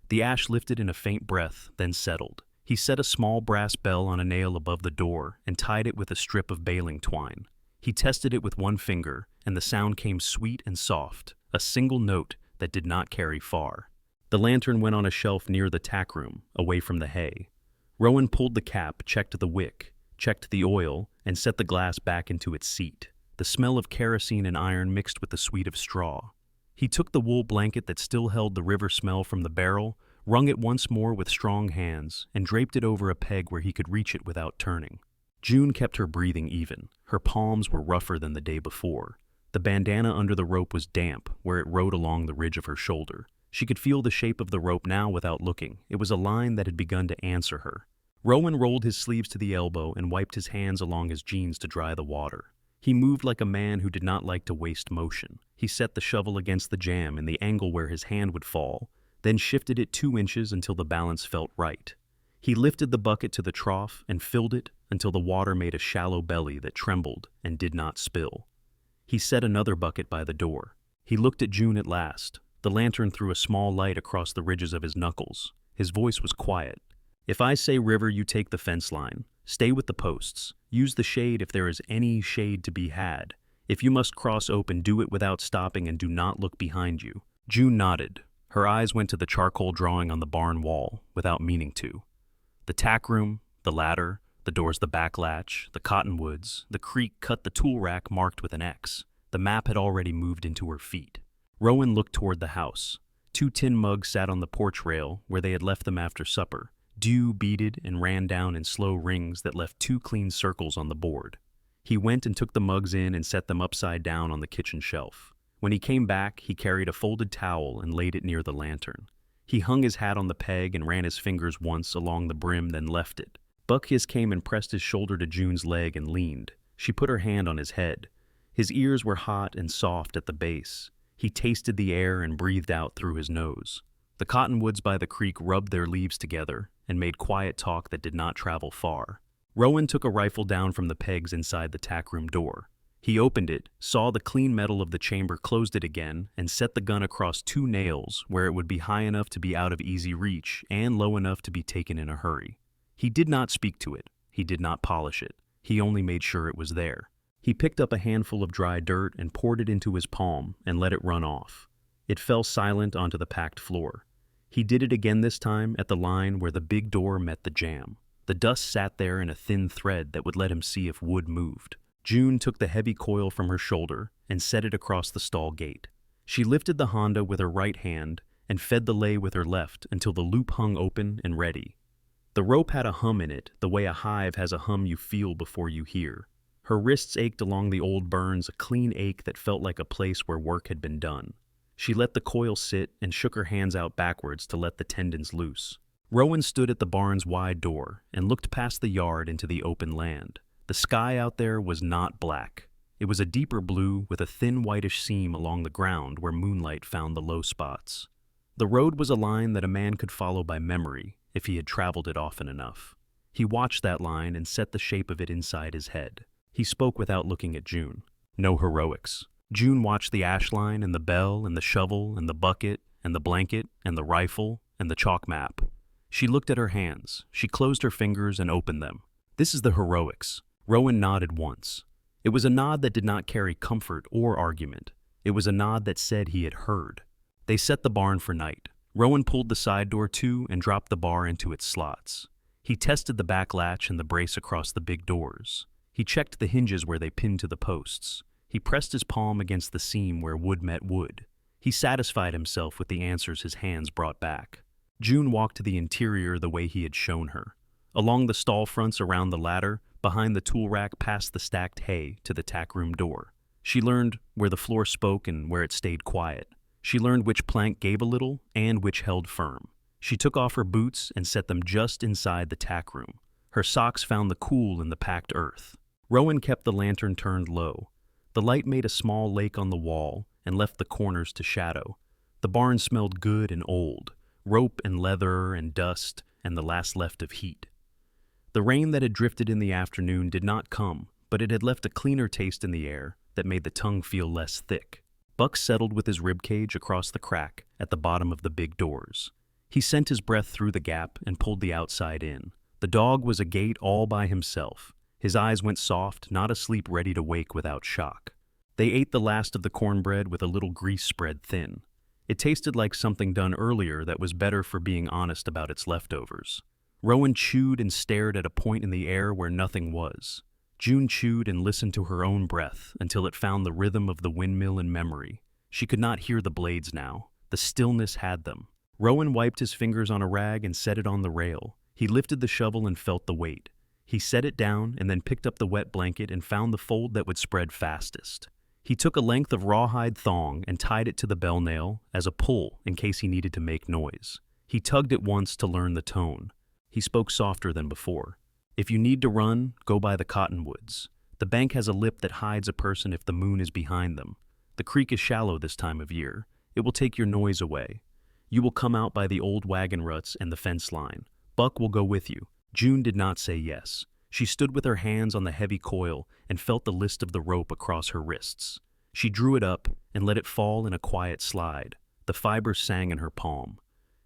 The ash lifted in a faint breath, then settled. He set a small brass bell on a nail above the door and tied it with a strip of baling twine. He tested it with one finger, and the sound came sweet and soft, a single note that did not carry far. The lantern went on a shelf near the tack room, away from the hay. Rowan pulled the cap, checked the wick, checked the oil, and set the glass back into its seat. The smell of kerosene and iron mixed with the sweet of straw. He took the wool blanket that still held the river smell from the barrel, wrung it once more with strong hands, and draped it over a peg where he could reach it without turning. June kept her breathing even. Her palms were rougher than the day before. The bandana under the rope was damp where it rode along the ridge of her shoulder. She could feel the shape of the rope now without looking. It was a line that had begun to answer her. Rowan rolled his sleeves to the elbow and wiped his hands along his jeans to dry the water. He moved like a man who did not like to waste motion. He set the shovel against the jamb in the angle where his hand would fall, then shifted it 2 inches until the balance felt right. He lifted the bucket to the trough and filled it until the water made a shallow belly that trembled and did not spill. He set another bucket by the door. He looked at June at last. The lantern threw a small light across the ridges of his knuckles. His voice was quiet. "If I say river, you take the fence line. Stay with the posts. Use the shade if there is any shade to be had. If you must cross open, do it without stopping and do not look behind you." June nodded. Her eyes went to the charcoal drawing on the barn wall, without meaning to. The tack room, the ladder, the door's the back latch, the cottonwoods, the creek cut the tool rack marked with an X. The map had already moved into her feet. Rowan looked toward the house. 2 tin mugs sat on the porch rail where they had left them after supper. Dew beaded and ran down in slow rings that left 2 clean circles on the board. He went and took the mugs in and set them upside down on the kitchen shelf. When he came back, he carried a folded towel and laid it near the lantern. He hung his hat on the peg and ran his fingers once along the brim, then left it. Buckhis came and pressed his shoulder to June's leg and leaned. She put her hand on his head. His ears were hot and soft at the base. He tasted the air and breathed out through his nose. The cottonwoods by the creek rubbed their leaves together and made quiet talk that did not travel far. Rowan took a rifle down from the pegs inside the tack room door. He opened it, saw the clean metal of the chamber, closed it again, and set the gun across 2 nails where it would be high enough to be out of easy reach and low enough to be taken in a hurry. He did not speak to it. He did not polish it. He only made sure it was there. He picked up a handful of dry dirt and poured it into his palm and let it run off. It fell silent onto the packed floor. He did it again, this time at the line where the big door met the jamb. The dust sat there in a thin thread that would let him see if wood moved. June took the heavy coil from her shoulder and set it across the stall gate. She lifted the Honda with her right hand and fed the lay with her left until the loop hung open and ready. The rope had a hum in it, the way a hive has a hum you feel before you hear. Her wrists ached along the old burns, a clean ache that felt like a place where work had been done. She let the coil sit and shook her hands out backwards to let the tendons loose. Rowan stood at the barn's wide door and looked past the yard into the open land. The sky out there was not black. It was a deeper blue with a thin whitish seam along the ground where moonlight found the low spots. The road was a line that a man could follow by memory if he had traveled it often enough. He watched that line and set the shape of it inside his head. He spoke without looking at June. No heroics. June watched the ash line and the bell and the shovel and the bucket and the blanket and the rifle and the chalk map. She looked at her hands. She closed her fingers and opened them. This is the heroics. Rowan nodded once. It was a nod that did not carry comfort or argument. It was a nod that said he had heard. They set the barn for night. Rowan pulled the side door to and dropped the bar into its slots. He tested the back latch and the brace across the big doors. He checked the hinges where they pinned to the posts. He pressed his palm against the seam where wood met wood. He satisfied himself with the answers his hands brought back. June walked to the interior the way he had shown her. Along the stall fronts, around the ladder, behind the tool rack, past the stacked hay, to the tack room door. She learned where the floor spoke and where it stayed quiet. She learned which plank gave a little and which held firm. She took off her boots and set them just inside the tack room. Her socks found the cool in the packed earth. Rowan kept the lantern turned low. The light made a small lake on the wall and left the corners to shadow. The barn smelled good and old, rope and leather and dust and the last left of heat. The rain that had drifted in the afternoon did not come, but it had left a cleaner taste in the air that made the tongue feel less thick. Buck settled with his ribcage across the crack at the bottom of the big doors. He sent his breath through the gap and pulled the outside in. The dog was agate all by himself. His eyes went soft, not asleep, ready to wake without shock. They ate the last of the cornbread with a little grease spread thin. It tasted like something done earlier that was better for being honest about its leftovers. Rowan chewed and stared at a point in the air where nothing was. June chewed and listened to her own breath until it found the rhythm of the windmill in memory. She could not hear the blades now. The stillness had them. Rowan wiped his fingers on a rag and set it on the rail. He lifted the shovel and felt the weight. He set it down and then picked up the wet blanket and found the fold that would spread fastest. He took a length of rawhide thong and tied it to the bell nail as a pull in case he needed to make noise. He tugged it once to learn the tone. He spoke softer than before. If you need to run, go by the cottonwoods. The bank has a lip that hides a person if the moon is behind them. The creek is shallow this time of year. It will take your noise away. You will come out by the old wagon ruts and the fence line. Buck will go with you. June did not say yes. She stood with her hands on the heavy coil and felt the list of the rope across her wrists. She drew it up and let it fall in a quiet slide. The fibers sang in her palm.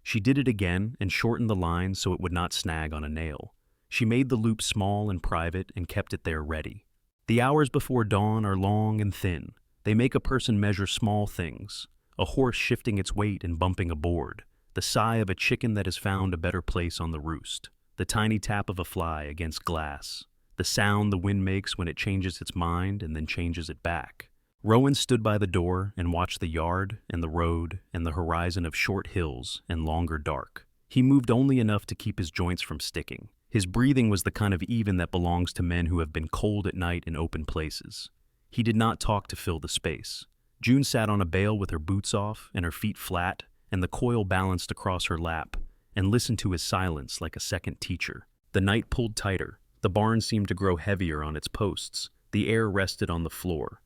She did it again and shortened the line so it would not snag on a nail. She made the loop small and private and kept it there ready. The hours before dawn are long and thin. They make a person measure small things. A horse shifting its weight and bumping a board. The sigh of a chicken that has found a better place on the roost. The tiny tap of a fly against glass. The sound the wind makes when it changes its mind and then changes it back. Rowan stood by the door and watched the yard and the road and the horizon of short hills and longer dark. He moved only enough to keep his joints from sticking. His breathing was the kind of even that belongs to men who have been cold at night in open places. He did not talk to fill the space. June sat on a bale with her boots off and her feet flat and the coil balanced across her lap and listened to his silence like a second teacher. The night pulled tighter. The barn seemed to grow heavier on its posts. The air rested on the floor.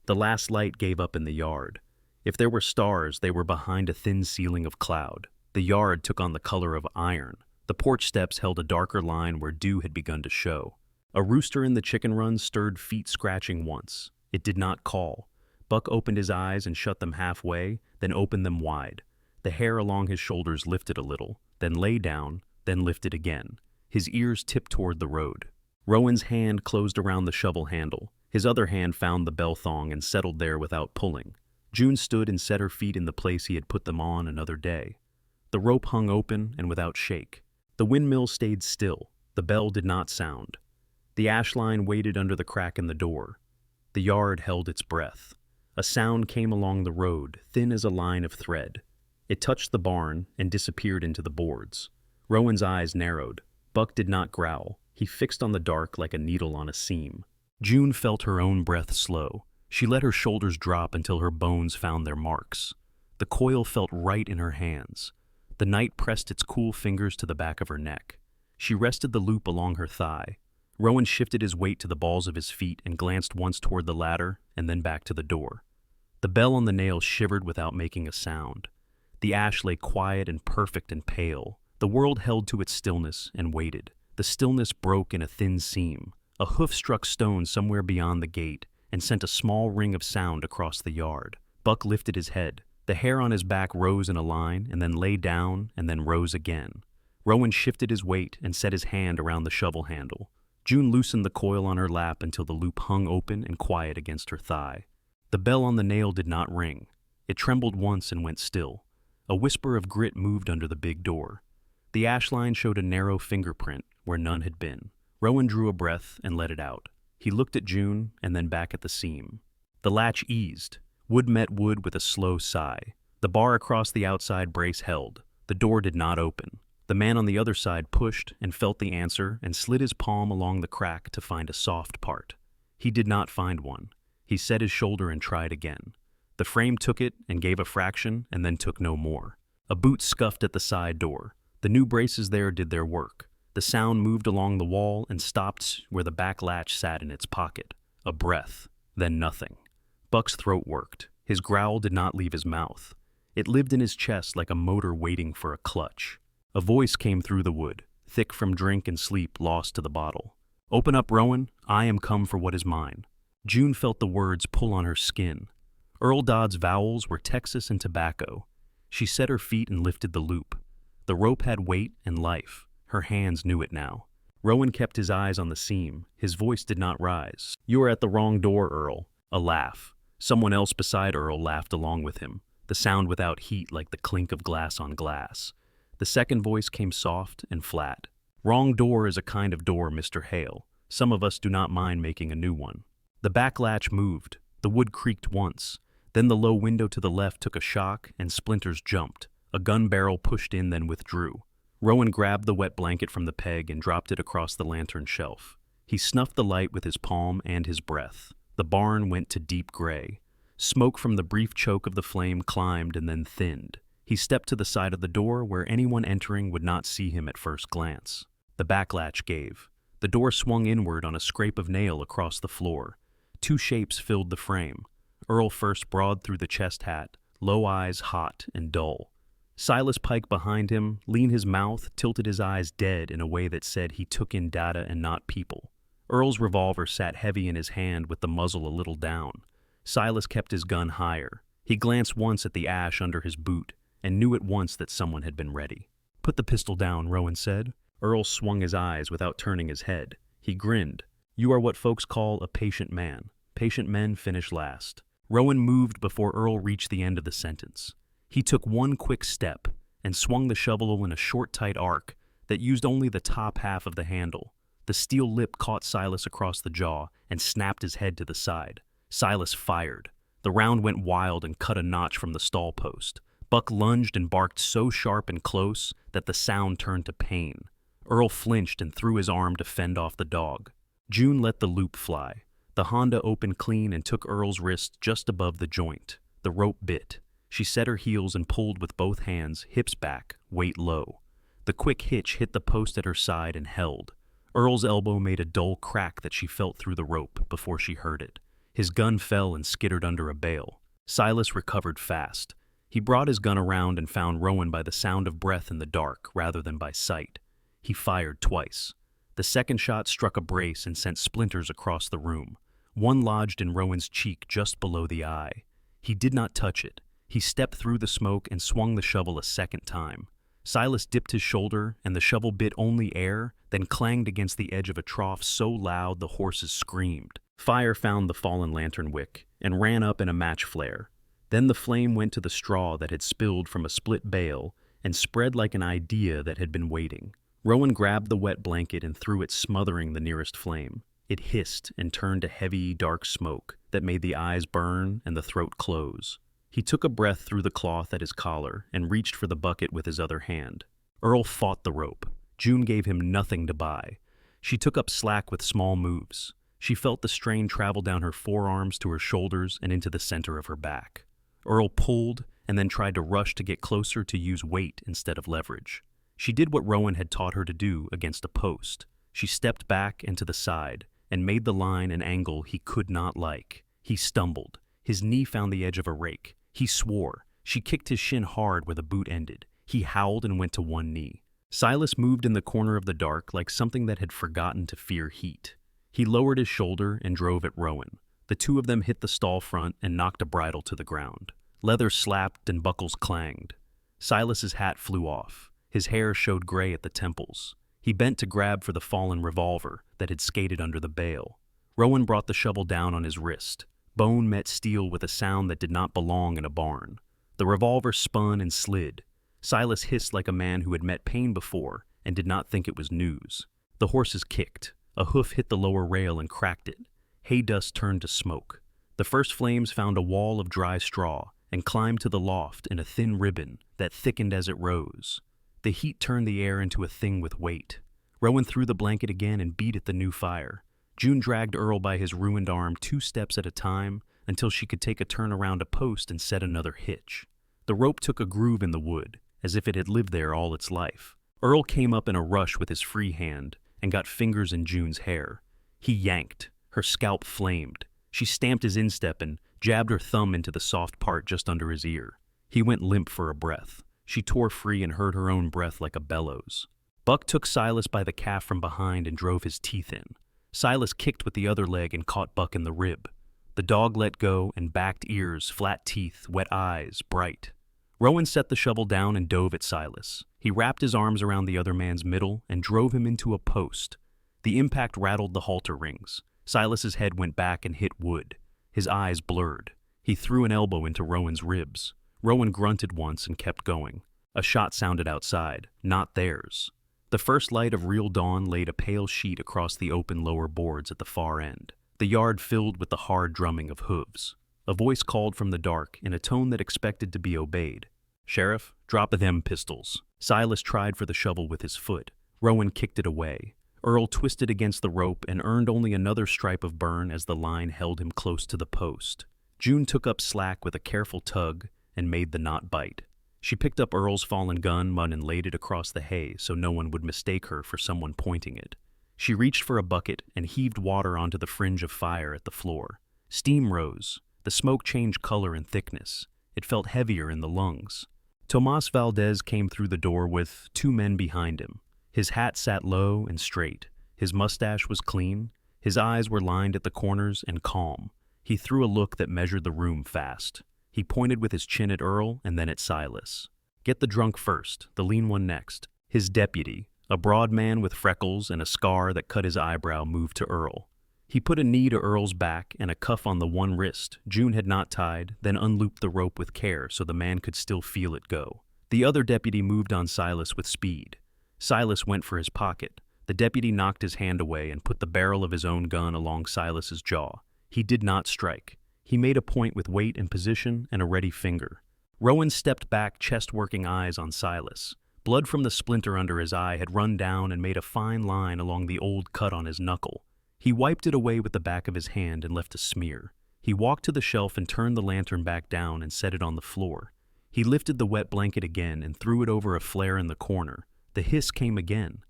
The last light gave up in the yard. If there were stars, they were behind a thin ceiling of cloud. The yard took on the color of iron. The porch steps held a darker line where dew had begun to show. A rooster in the chicken run stirred, feet scratching once. It did not call. Buck opened his eyes and shut them halfway, then opened them wide. The hair along his shoulders lifted a little, then lay down, then lifted again. His ears tipped toward the road. Rowan's hand closed around the shovel handle. His other hand found the bell thong and settled there without pulling. June stood and set her feet in the place he had put them on another day. The rope hung open and without shake. The windmill stayed still. The bell did not sound. The ash line waited under the crack in the door. The yard held its breath. A sound came along the road, thin as a line of thread. It touched the barn and disappeared into the boards. Rowan's eyes narrowed. Buck did not growl. He fixed on the dark like a needle on a seam. June felt her own breath slow. She let her shoulders drop until her bones found their marks. The coil felt right in her hands. The night pressed its cool fingers to the back of her neck. She rested the loop along her thigh. Rowan shifted his weight to the balls of his feet and glanced once toward the ladder and then back to the door. The bell on the nail shivered without making a sound. The ash lay quiet and perfect and pale. The world held to its stillness and waited. The stillness broke in a thin seam. A hoof struck stone somewhere beyond the gate and sent a small ring of sound across the yard. Buck lifted his head. The hair on his back rose in a line and then lay down and then rose again. Rowan shifted his weight and set his hand around the shovel handle. June loosened the coil on her lap until the loop hung open and quiet against her thigh. The bell on the nail did not ring. It trembled once and went still. A whisper of grit moved under the big door. The ash line showed a narrow fingerprint where none had been. Rowan drew a breath and let it out. He looked at June and then back at the seam. The latch eased. Wood met wood with a slow sigh. The bar across the outside brace held. The door did not open. The man on the other side pushed and felt the answer and slid his palm along the crack to find a soft part. He did not find one. He set his shoulder and tried again. The frame took it and gave a fraction and then took no more. A boot scuffed at the side door. The new braces there did their work. The sound moved along the wall and stopped where the back latch sat in its pocket. A breath, then nothing. Buck's throat worked. His growl did not leave his mouth. It lived in his chest like a motor waiting for a clutch. A voice came through the wood. thick from drink and sleep lost to the bottle. "Open up, Rowan. I am come for what is mine." June felt the words pull on her skin. Earl Dodd's vowels were Texas and tobacco. She set her feet and lifted the loop. The rope had weight and life. Her hands knew it now. Rowan kept his eyes on the seam. His voice did not rise. "You are at the wrong door, Earl." A laugh. Someone else beside Earl laughed along with him, the sound without heat like the clink of glass on glass. The second voice came soft and flat. "Wrong door is a kind of door, Mr. Hale. Some of us do not mind making a new one." The back latch moved. The wood creaked once. Then the low window to the left took a shock and splinters jumped. A gun barrel pushed in, then withdrew. Rowan grabbed the wet blanket from the peg and dropped it across the lantern shelf. He snuffed the light with his palm and his breath. The barn went to deep gray. Smoke from the brief choke of the flame climbed and then thinned. He stepped to the side of the door where anyone entering would not see him at first glance. The back latch gave. The door swung inward on a scrape of nail across the floor. Two shapes filled the frame. Earl first, broad through the chest hat, low eyes hot and dull. Silas Pike behind him, lean his mouth, tilted his eyes dead in a way that said he took in data and not people. Earl's revolver sat heavy in his hand with the muzzle a little down. Silas kept his gun higher. He glanced once at the ash under his boot and knew at once that someone had been ready. "Put the pistol down," Rowan said. Earl swung his eyes without turning his head. He grinned. "You are what folks call a patient man. Patient men finish last." Rowan moved before Earl reached the end of the sentence. He took one quick step and swung the shovel in a short, tight arc that used only the top half of the handle. The steel lip caught Silas across the jaw and snapped his head to the side. Silas fired. The round went wild and cut a notch from the stall post. Buck lunged and barked so sharp and close that the sound turned to pain. Earl flinched and threw his arm to fend off the dog. June let the loop fly. The Honda opened clean and took Earl's wrist just above the joint. The rope bit. She set her heels and pulled with both hands, hips back, weight low. The quick hitch hit the post at her side and held. Earl's elbow made a dull crack that she felt through the rope before she heard it. His gun fell and skittered under a bale. Silas recovered fast. He brought his gun around and found Rowan by the sound of breath in the dark rather than by sight. He fired twice. The second shot struck a brace and sent splinters across the room. One lodged in Rowan's cheek just below the eye. He did not touch it. He stepped through the smoke and swung the shovel a second time. Silas dipped his shoulder, and the shovel bit only air, then clanged against the edge of a trough so loud the horses screamed. Fire found the fallen lantern wick and ran up in a match flare. Then the flame went to the straw that had spilled from a split bale and spread like an idea that had been waiting. Rowan grabbed the wet blanket and threw it, smothering the nearest flame. It hissed and turned to heavy, dark smoke that made the eyes burn and the throat close. He took a breath through the cloth at his collar and reached for the bucket with his other hand. Earl fought the rope. June gave him nothing to buy. She took up slack with small moves. She felt the strain travel down her forearms to her shoulders and into the center of her back. Earl pulled and then tried to rush to get closer to use weight instead of leverage. She did what Rowan had taught her to do against a post. She stepped back and to the side and made the line an angle he could not like. He stumbled. His knee found the edge of a rake. He swore. She kicked his shin hard where the boot ended. He howled and went to one knee. Silas moved in the corner of the dark like something that had forgotten to fear heat. He lowered his shoulder and drove at Rowan. The two of them hit the stall front and knocked a bridle to the ground. Leather slapped and buckles clanged. Silas's hat flew off. His hair showed gray at the temples. He bent to grab for the fallen revolver that had skated under the bale. Rowan brought the shovel down on his wrist. Bone met steel with a sound that did not belong in a barn. The revolver spun and slid. Silas hissed like a man who had met pain before and did not think it was news. The horses kicked. A hoof hit the lower rail and cracked it. Hay dust turned to smoke. The first flames found a wall of dry straw and climbed to the loft in a thin ribbon that thickened as it rose. The heat turned the air into a thing with weight. Rowan threw the blanket again and beat at the new fire. June dragged Earl by his ruined arm 2 steps at a time until she could take a turn around a post and set another hitch. The rope took a groove in the wood, as if it had lived there all its life. Earl came up in a rush with his free hand and got fingers in June's hair. He yanked. Her scalp flamed. She stamped his instep and jabbed her thumb into the soft part just under his ear. He went limp for a breath. She tore free and heard her own breath like a bellows. Buck took Silas by the calf from behind and drove his teeth in. Silas kicked with the other leg and caught Buck in the rib. The dog let go, and backed ears, flat teeth, wet eyes, bright. Rowan set the shovel down and dove at Silas. He wrapped his arms around the other man's middle and drove him into a post. The impact rattled the halter rings. Silas's head went back and hit wood. His eyes blurred. He threw an elbow into Rowan's ribs. Rowan grunted once and kept going. A shot sounded outside, not theirs. The first light of real dawn laid a pale sheet across the open lower boards at the far end. The yard filled with the hard drumming of hooves. A voice called from the dark in a tone that expected to be obeyed. "Sheriff, drop them pistols." Silas tried for the shovel with his foot. Rowan kicked it away. Earl twisted against the rope and earned only another stripe of burn as the line held him close to the post. June took up slack with a careful tug and made the knot bite. She picked up Earl's fallen gun and laid it across the hay so no one would mistake her for someone pointing it. She reached for a bucket and heaved water onto the fringe of fire at the floor. Steam rose. The smoke changed color and thickness. It felt heavier in the lungs. Tomas Valdez came through the door with 2 men behind him. His hat sat low and straight. His mustache was clean. His eyes were lined at the corners and calm. He threw a look that measured the room fast. He pointed with his chin at Earl and then at Silas. "Get the drunk first, the lean one next." His deputy, a broad man with freckles and a scar that cut his eyebrow, moved to Earl. He put a knee to Earl's back and a cuff on the one wrist June had not tied, then unlooped the rope with care so the man could still feel it go. The other deputy moved on Silas with speed. Silas went for his pocket. The deputy knocked his hand away and put the barrel of his own gun along Silas's jaw. He did not strike. He made a point with weight and position and a ready finger. Rowan stepped back, chest-working eyes on Silas. Blood from the splinter under his eye had run down and made a fine line along the old cut on his knuckle. He wiped it away with the back of his hand and left a smear. He walked to the shelf and turned the lantern back down and set it on the floor. He lifted the wet blanket again and threw it over a flare in the corner. The hiss came again.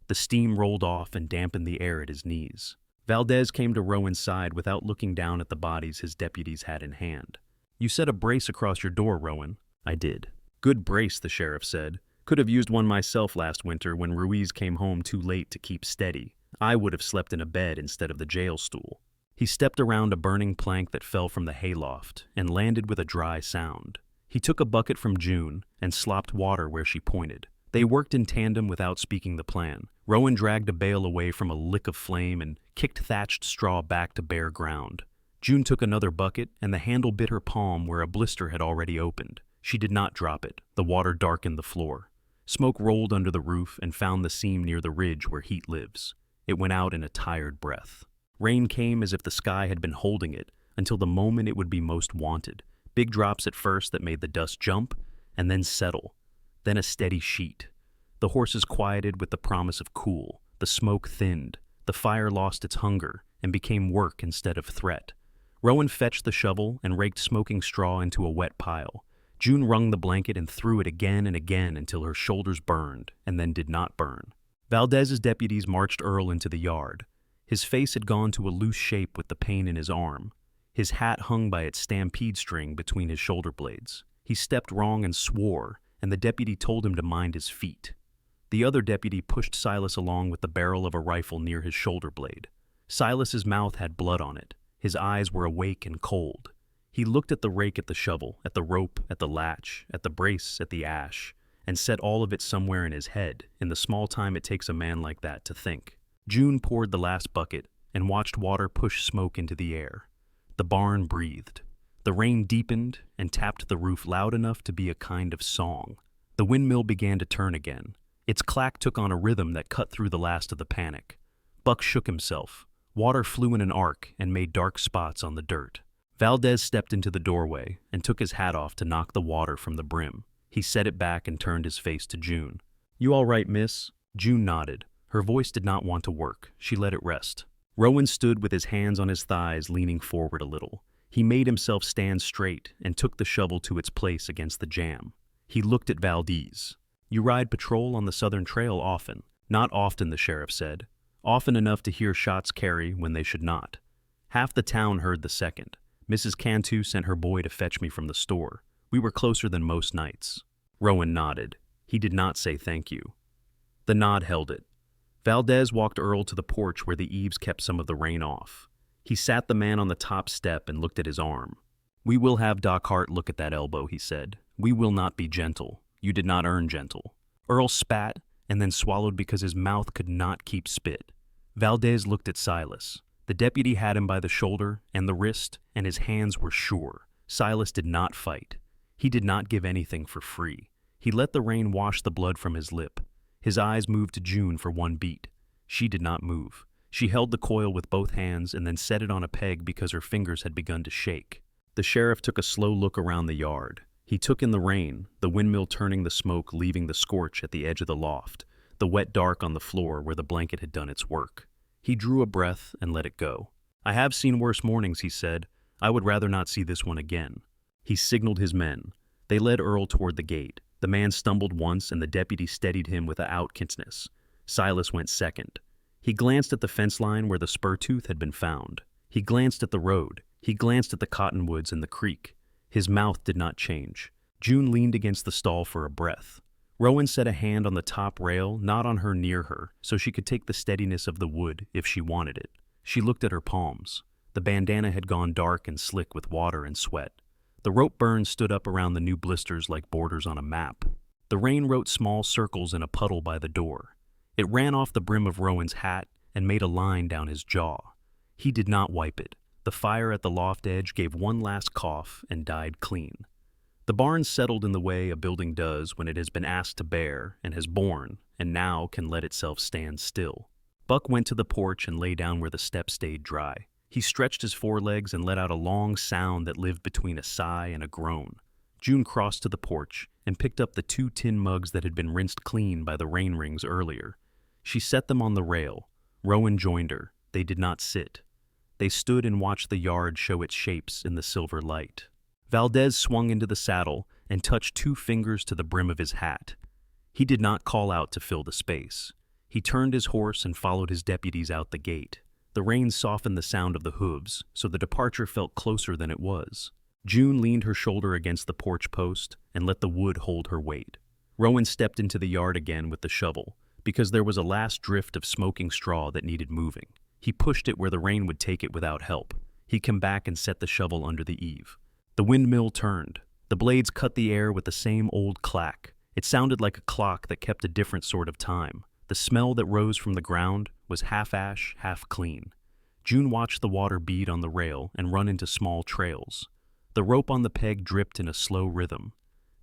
The steam rolled off and dampened the air at his knees. Valdez came to Rowan's side without looking down at the bodies his deputies had in hand. "You set a brace across your door, Rowan." "I did." "Good brace," the sheriff said. "Could have used one myself last winter when Ruiz came home too late to keep steady. I would have slept in a bed instead of the jail stool." He stepped around a burning plank that fell from the hayloft and landed with a dry sound. He took a bucket from June and slopped water where she pointed. They worked in tandem without speaking the plan. Rowan dragged a bale away from a lick of flame and kicked thatched straw back to bare ground. June took another bucket, and the handle bit her palm where a blister had already opened. She did not drop it. The water darkened the floor. Smoke rolled under the roof and found the seam near the ridge where heat lives. It went out in a tired breath. Rain came as if the sky had been holding it until the moment it would be most wanted. Big drops at first that made the dust jump and then settle. Then a steady sheet. The horses quieted with the promise of cool. The smoke thinned. The fire lost its hunger and became work instead of threat. Rowan fetched the shovel and raked smoking straw into a wet pile. June wrung the blanket and threw it again and again until her shoulders burned and then did not burn. Valdez's deputies marched Earl into the yard. His face had gone to a loose shape with the pain in his arm. His hat hung by its stampede string between his shoulder blades. He stepped wrong and swore, and the deputy told him to mind his feet. The other deputy pushed Silas along with the barrel of a rifle near his shoulder blade. Silas's mouth had blood on it. His eyes were awake and cold. He looked at the rake, at the shovel, at the rope, at the latch, at the brace, at the ash, and set all of it somewhere in his head, in the small time it takes a man like that to think. June poured the last bucket and watched water push smoke into the air. The barn breathed. The rain deepened and tapped the roof loud enough to be a kind of song. The windmill began to turn again. Its clack took on a rhythm that cut through the last of the panic. Buck shook himself. Water flew in an arc and made dark spots on the dirt. Valdez stepped into the doorway and took his hat off to knock the water from the brim. He set it back and turned his face to June. "You all right, miss?" June nodded. Her voice did not want to work. She let it rest. Rowan stood with his hands on his thighs, leaning forward a little. He made himself stand straight and took the shovel to its place against the jam. He looked at Valdez. "You ride patrol on the Southern Trail often." "Not often," the sheriff said. "Often enough to hear shots carry when they should not. Half the town heard the second. Mrs. Cantu sent her boy to fetch me from the store. We were closer than most nights." Rowan nodded. He did not say thank you. The nod held it. Valdez walked Earl to the porch where the eaves kept some of the rain off. He sat the man on the top step and looked at his arm. "We will have Doc Hart look at that elbow," he said. "We will not be gentle. You did not earn gentle." Earl spat and then swallowed because his mouth could not keep spit. Valdez looked at Silas. The deputy had him by the shoulder and the wrist, and his hands were sure. Silas did not fight. He did not give anything for free. He let the rain wash the blood from his lip. His eyes moved to June for one beat. She did not move. She held the coil with both hands and then set it on a peg because her fingers had begun to shake. The sheriff took a slow look around the yard. He took in the rain, the windmill turning the smoke, leaving the scorch at the edge of the loft, the wet dark on the floor where the blanket had done its work. He drew a breath and let it go. "I have seen worse mornings," he said. "I would rather not see this one again." He signaled his men. They led Earl toward the gate. The man stumbled once and the deputy steadied him with a outkintness. Silas went second. He glanced at the fence line where the spur tooth had been found. He glanced at the road. He glanced at the cottonwoods and the creek. His mouth did not change. June leaned against the stall for a breath. Rowan set a hand on the top rail, not on her, near her, so she could take the steadiness of the wood if she wanted it. She looked at her palms. The bandana had gone dark and slick with water and sweat. The rope burns stood up around the new blisters like borders on a map. The rain wrote small circles in a puddle by the door. It ran off the brim of Rowan's hat and made a line down his jaw. He did not wipe it. The fire at the loft edge gave one last cough and died clean. The barn settled in the way a building does when it has been asked to bear and has borne, and now can let itself stand still. Buck went to the porch and lay down where the steps stayed dry. He stretched his forelegs and let out a long sound that lived between a sigh and a groan. June crossed to the porch and picked up the 2 tin mugs that had been rinsed clean by the rain rings earlier. She set them on the rail. Rowan joined her. They did not sit. They stood and watched the yard show its shapes in the silver light. Valdez swung into the saddle and touched 2 fingers to the brim of his hat. He did not call out to fill the space. He turned his horse and followed his deputies out the gate. The rain softened the sound of the hooves, so the departure felt closer than it was. June leaned her shoulder against the porch post and let the wood hold her weight. Rowan stepped into the yard again with the shovel, because there was a last drift of smoking straw that needed moving. He pushed it where the rain would take it without help. He came back and set the shovel under the eave. The windmill turned. The blades cut the air with the same old clack. It sounded like a clock that kept a different sort of time. The smell that rose from the ground was half ash, half clean. June watched the water bead on the rail and run into small trails. The rope on the peg dripped in a slow rhythm.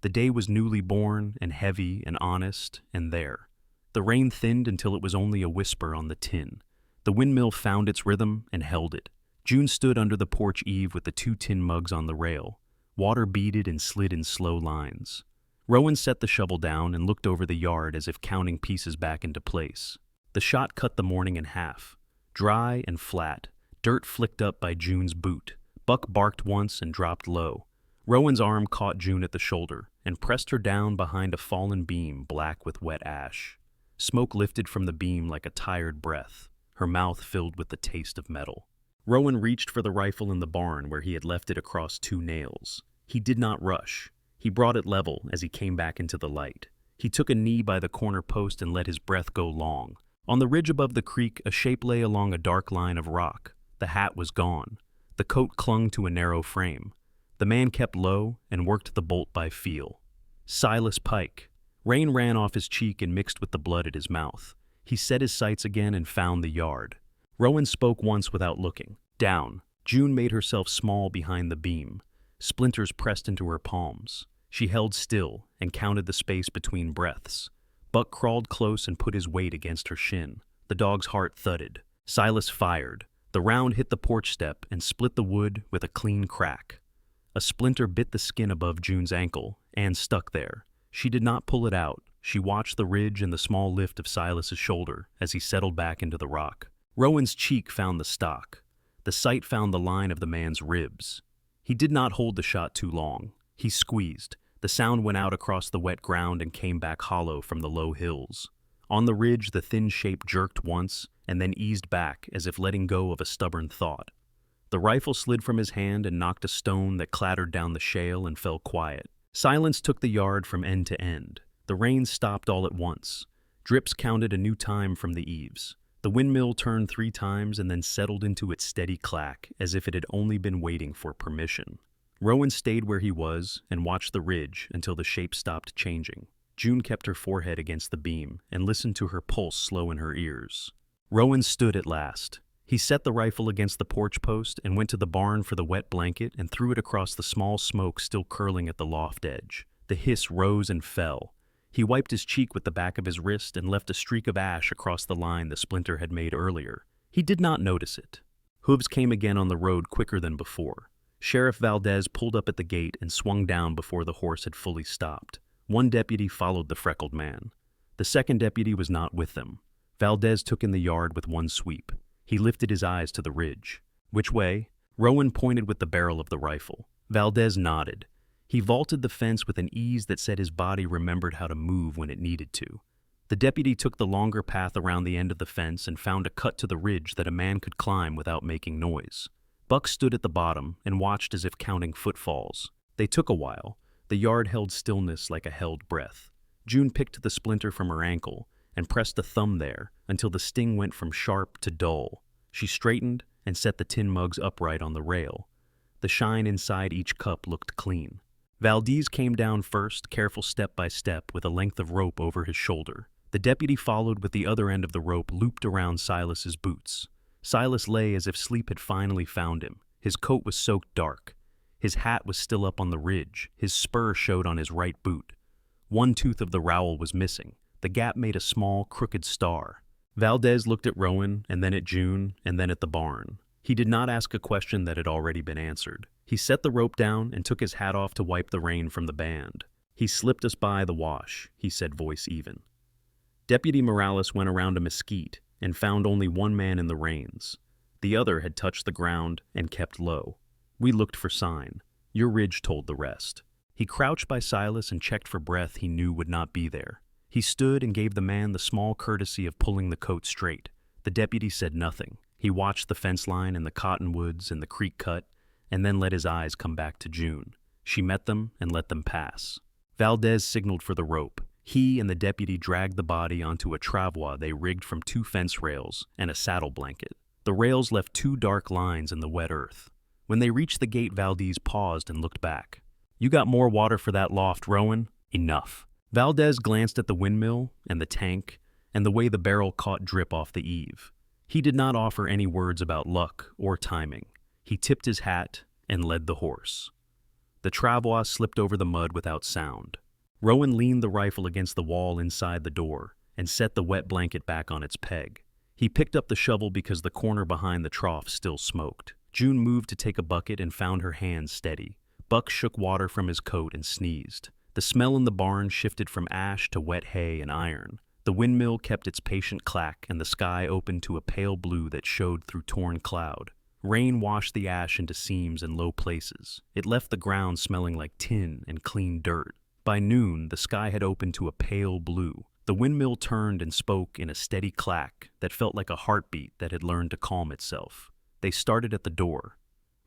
The day was newly born and heavy and honest and there. The rain thinned until it was only a whisper on the tin. The windmill found its rhythm and held it. June stood under the porch eave with the 2 tin mugs on the rail. Water beaded and slid in slow lines. Rowan set the shovel down and looked over the yard as if counting pieces back into place. The shot cut the morning in half. Dry and flat, dirt flicked up by June's boot. Buck barked once and dropped low. Rowan's arm caught June at the shoulder and pressed her down behind a fallen beam black with wet ash. Smoke lifted from the beam like a tired breath, her mouth filled with the taste of metal. Rowan reached for the rifle in the barn where he had left it across 2 nails. He did not rush. He brought it level as he came back into the light. He took a knee by the corner post and let his breath go long. On the ridge above the creek, a shape lay along a dark line of rock. The hat was gone. The coat clung to a narrow frame. The man kept low and worked the bolt by feel. Silas Pike. Rain ran off his cheek and mixed with the blood at his mouth. He set his sights again and found the yard. Rowan spoke once without looking. Down. June made herself small behind the beam. Splinters pressed into her palms. She held still and counted the space between breaths. Buck crawled close and put his weight against her shin. The dog's heart thudded. Silas fired. The round hit the porch step and split the wood with a clean crack. A splinter bit the skin above June's ankle and stuck there. She did not pull it out. She watched the ridge and the small lift of Silas's shoulder as he settled back into the rock. Rowan's cheek found the stock. The sight found the line of the man's ribs. He did not hold the shot too long. He squeezed. The sound went out across the wet ground and came back hollow from the low hills. On the ridge, the thin shape jerked once and then eased back as if letting go of a stubborn thought. The rifle slid from his hand and knocked a stone that clattered down the shale and fell quiet. Silence took the yard from end to end. The rain stopped all at once. Drips counted a new time from the eaves. The windmill turned 3 times and then settled into its steady clack as if it had only been waiting for permission. Rowan stayed where he was and watched the ridge until the shape stopped changing. June kept her forehead against the beam and listened to her pulse slow in her ears. Rowan stood at last. He set the rifle against the porch post and went to the barn for the wet blanket and threw it across the small smoke still curling at the loft edge. The hiss rose and fell. He wiped his cheek with the back of his wrist and left a streak of ash across the line the splinter had made earlier. He did not notice it. Hooves came again on the road quicker than before. Sheriff Valdez pulled up at the gate and swung down before the horse had fully stopped. One deputy followed the freckled man. The second deputy was not with them. Valdez took in the yard with one sweep. He lifted his eyes to the ridge. Which way? Rowan pointed with the barrel of the rifle. Valdez nodded. He vaulted the fence with an ease that said his body remembered how to move when it needed to. The deputy took the longer path around the end of the fence and found a cut to the ridge that a man could climb without making noise. Buck stood at the bottom and watched as if counting footfalls. They took a while. The yard held stillness like a held breath. June picked the splinter from her ankle and pressed a thumb there until the sting went from sharp to dull. She straightened and set the tin mugs upright on the rail. The shine inside each cup looked clean. Valdez came down first, careful step by step, with a length of rope over his shoulder. The deputy followed with the other end of the rope looped around Silas's boots. Silas lay as if sleep had finally found him. His coat was soaked dark. His hat was still up on the ridge. His spur showed on his right boot. One tooth of the rowel was missing. The gap made a small, crooked star. Valdez looked at Rowan, and then at June, and then at the barn. He did not ask a question that had already been answered. He set the rope down and took his hat off to wipe the rain from the band. "He slipped us by the wash," he said, voice even. Deputy Morales went around a mesquite and found only one man in the reins. The other had touched the ground and kept low. "We looked for sign. Your ridge told the rest." He crouched by Silas and checked for breath he knew would not be there. He stood and gave the man the small courtesy of pulling the coat straight. The deputy said nothing. He watched the fence line and the cottonwoods and the creek cut, and then let his eyes come back to June. She met them and let them pass. Valdez signaled for the rope. He and the deputy dragged the body onto a travois they rigged from 2 fence rails and a saddle blanket. The rails left 2 dark lines in the wet earth. When they reached the gate, Valdez paused and looked back. "You got more water for that loft, Rowan?" "Enough." Valdez glanced at the windmill and the tank and the way the barrel caught drip off the eave. He did not offer any words about luck or timing. He tipped his hat and led the horse. The travois slipped over the mud without sound. Rowan leaned the rifle against the wall inside the door and set the wet blanket back on its peg. He picked up the shovel because the corner behind the trough still smoked. June moved to take a bucket and found her hands steady. Buck shook water from his coat and sneezed. The smell in the barn shifted from ash to wet hay and iron. The windmill kept its patient clack, and the sky opened to a pale blue that showed through torn cloud. Rain washed the ash into seams in low places. It left the ground smelling like tin and clean dirt. By noon, the sky had opened to a pale blue. The windmill turned and spoke in a steady clack that felt like a heartbeat that had learned to calm itself. They started at the door.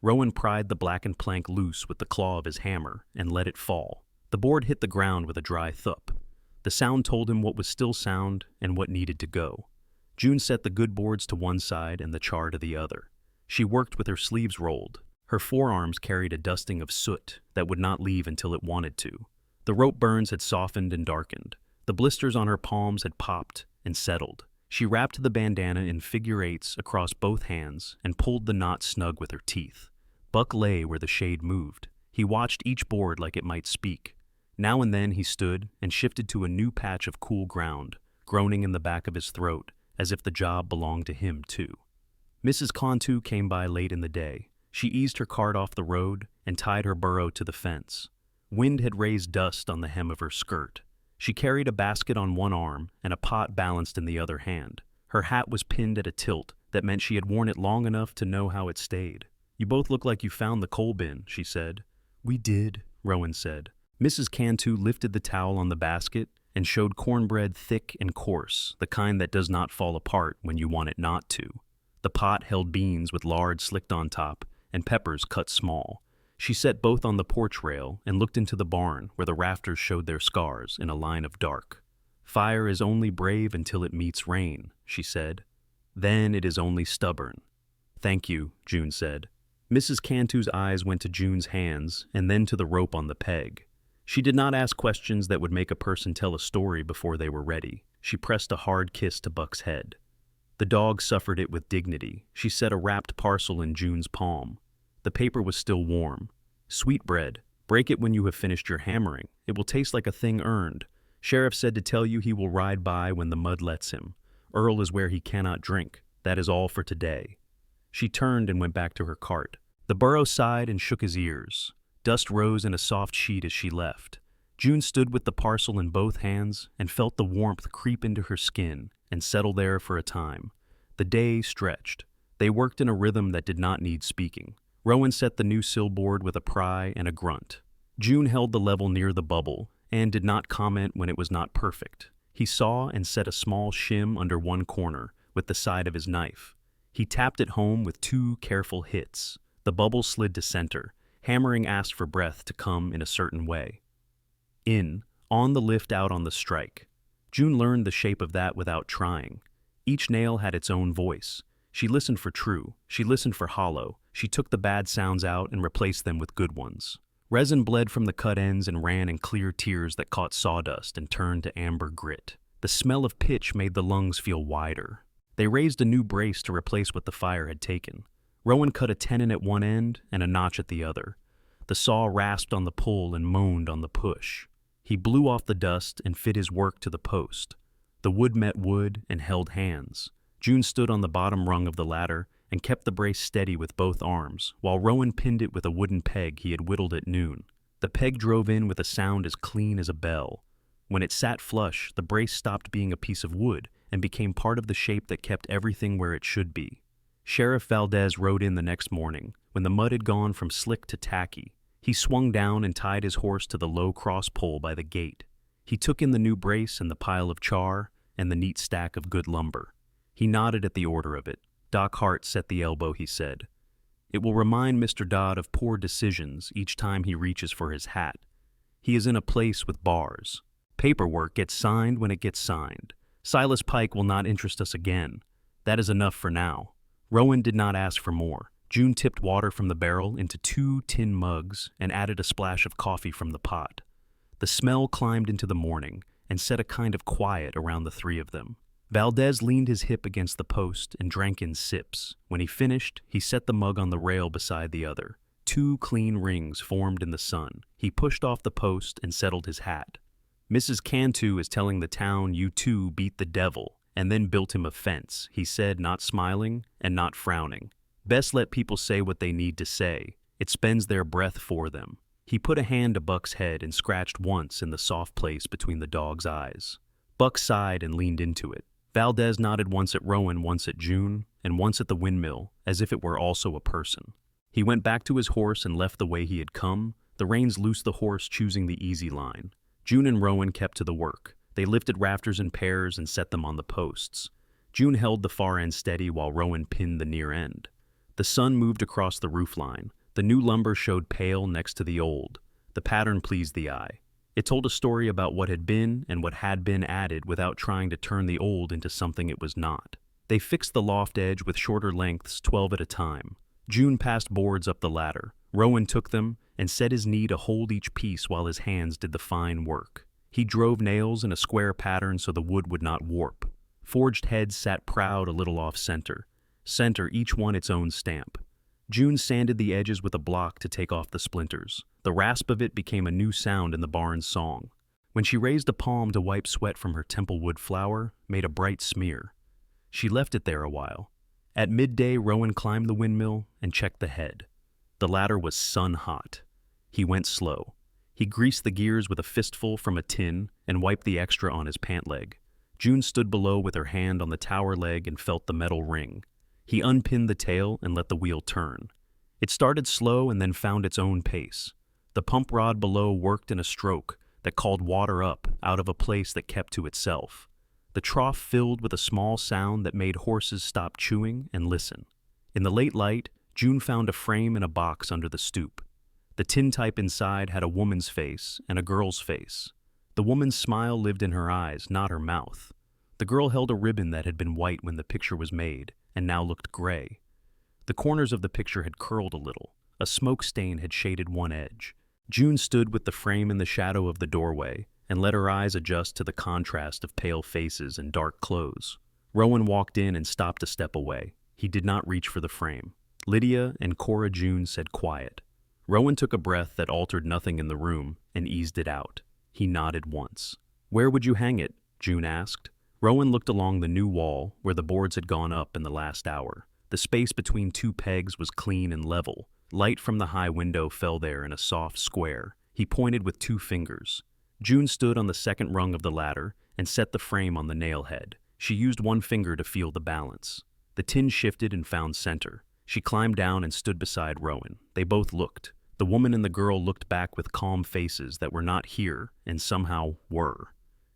Rowan pried the blackened plank loose with the claw of his hammer and let it fall. The board hit the ground with a dry thup. The sound told him what was still sound and what needed to go. June set the good boards to one side and the char to the other. She worked with her sleeves rolled. Her forearms carried a dusting of soot that would not leave until it wanted to. The rope burns had softened and darkened. The blisters on her palms had popped and settled. She wrapped the bandana in figure eights across both hands and pulled the knot snug with her teeth. Buck lay where the shade moved. He watched each board like it might speak. Now and then he stood and shifted to a new patch of cool ground, groaning in the back of his throat, as if the job belonged to him too. Mrs. Cantu came by late in the day. She eased her cart off the road and tied her burro to the fence. Wind had raised dust on the hem of her skirt. She carried a basket on one arm and a pot balanced in the other hand. Her hat was pinned at a tilt that meant she had worn it long enough to know how it stayed. "You both look like you found the coal bin," she said. "We did," Rowan said. Mrs. Cantu lifted the towel on the basket and showed cornbread thick and coarse, the kind that does not fall apart when you want it not to. The pot held beans with lard slicked on top and peppers cut small. She set both on the porch rail and looked into the barn where the rafters showed their scars in a line of dark. Fire is only brave until it meets rain, she said. Then it is only stubborn. Thank you, June said. Mrs. Cantu's eyes went to June's hands and then to the rope on the peg. She did not ask questions that would make a person tell a story before they were ready. She pressed a hard kiss to Buck's head. The dog suffered it with dignity. She set a wrapped parcel in June's palm. The paper was still warm. Sweetbread. Break it when you have finished your hammering. It will taste like a thing earned. Sheriff said to tell you he will ride by when the mud lets him. Earl is where he cannot drink. That is all for today. She turned and went back to her cart. The burro sighed and shook his ears. Dust rose in a soft sheet as she left. June stood with the parcel in both hands and felt the warmth creep into her skin and settle there for a time. The day stretched. They worked in a rhythm that did not need speaking. Rowan set the new sillboard with a pry and a grunt. June held the level near the bubble and did not comment when it was not perfect. He saw and set a small shim under one corner with the side of his knife. He tapped it home with 2 careful hits. The bubble slid to center. Hammering asked for breath to come in a certain way. In, on the lift, out on the strike. June learned the shape of that without trying. Each nail had its own voice. She listened for true. She listened for hollow. She took the bad sounds out and replaced them with good ones. Resin bled from the cut ends and ran in clear tears that caught sawdust and turned to amber grit. The smell of pitch made the lungs feel wider. They raised a new brace to replace what the fire had taken. Rowan cut a tenon at one end and a notch at the other. The saw rasped on the pull and moaned on the push. He blew off the dust and fit his work to the post. The wood met wood and held hands. June stood on the bottom rung of the ladder and kept the brace steady with both arms, while Rowan pinned it with a wooden peg he had whittled at noon. The peg drove in with a sound as clean as a bell. When it sat flush, the brace stopped being a piece of wood and became part of the shape that kept everything where it should be. Sheriff Valdez rode in the next morning, when the mud had gone from slick to tacky. He swung down and tied his horse to the low cross pole by the gate. He took in the new brace and the pile of char and the neat stack of good lumber. He nodded at the order of it. Doc Hart set the elbow, he said. It will remind Mr. Dodd of poor decisions each time he reaches for his hat. He is in a place with bars. Paperwork gets signed when it gets signed. Silas Pike will not interest us again. That is enough for now. Rowan did not ask for more. June tipped water from the barrel into 2 tin mugs and added a splash of coffee from the pot. The smell climbed into the morning and set a kind of quiet around the 3 of them. Valdez leaned his hip against the post and drank in sips. When he finished, he set the mug on the rail beside the other. 2 clean rings formed in the sun. He pushed off the post and settled his hat. Mrs. Cantu is telling the town you 2 beat the devil and then built him a fence, he said, not smiling and not frowning. Best let people say what they need to say. It spends their breath for them. He put a hand to Buck's head and scratched once in the soft place between the dog's eyes. Buck sighed and leaned into it. Valdez nodded once at Rowan, once at June, and once at the windmill, as if it were also a person. He went back to his horse and left the way he had come. The reins loosed the horse, choosing the easy line. June and Rowan kept to the work. They lifted rafters in pairs and set them on the posts. June held the far end steady while Rowan pinned the near end. The sun moved across the roofline. The new lumber showed pale next to the old. The pattern pleased the eye. It told a story about what had been and what had been added without trying to turn the old into something it was not. They fixed the loft edge with shorter lengths, 12 at a time. June passed boards up the ladder. Rowan took them and set his knee to hold each piece while his hands did the fine work. He drove nails in a square pattern so the wood would not warp. Forged heads sat proud a little off center. Center, each one its own stamp. June sanded the edges with a block to take off the splinters. The rasp of it became a new sound in the barn's song. When she raised a palm to wipe sweat from her templewood flour, made a bright smear. She left it there a while. At midday, Rowan climbed the windmill and checked the head. The ladder was sun-hot. He went slow. He greased the gears with a fistful from a tin and wiped the extra on his pant leg. June stood below with her hand on the tower leg and felt the metal ring. He unpinned the tail and let the wheel turn. It started slow and then found its own pace. The pump rod below worked in a stroke that called water up out of a place that kept to itself. The trough filled with a small sound that made horses stop chewing and listen. In the late light, June found a frame in a box under the stoop. The tin type inside had a woman's face and a girl's face. The woman's smile lived in her eyes, not her mouth. The girl held a ribbon that had been white when the picture was made, and now looked gray. The corners of the picture had curled a little. A smoke stain had shaded one edge. June stood with the frame in the shadow of the doorway and let her eyes adjust to the contrast of pale faces and dark clothes. Rowan walked in and stopped a step away. He did not reach for the frame. Lydia and Cora June said quiet. Rowan took a breath that altered nothing in the room and eased it out. He nodded once. "Where would you hang it?" June asked. Rowan looked along the new wall where the boards had gone up in the last hour. The space between two pegs was clean and level. Light from the high window fell there in a soft square. He pointed with 2 fingers. June stood on the second rung of the ladder and set the frame on the nail head. She used one finger to feel the balance. The tin shifted and found center. She climbed down and stood beside Rowan. They both looked. The woman and the girl looked back with calm faces that were not here and somehow were.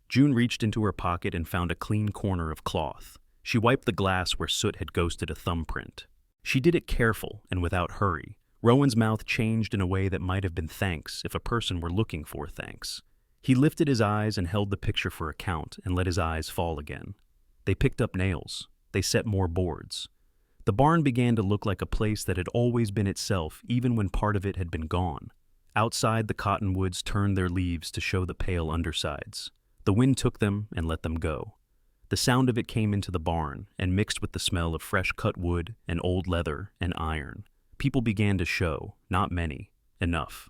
June reached into her pocket and found a clean corner of cloth. She wiped the glass where soot had ghosted a thumbprint. She did it careful and without hurry. Rowan's mouth changed in a way that might have been thanks if a person were looking for thanks. He lifted his eyes and held the picture for a count and let his eyes fall again. They picked up nails. They set more boards. The barn began to look like a place that had always been itself, even when part of it had been gone. Outside, the cottonwoods turned their leaves to show the pale undersides. The wind took them and let them go. The sound of it came into the barn and mixed with the smell of fresh cut wood and old leather and iron. People began to show, not many, enough.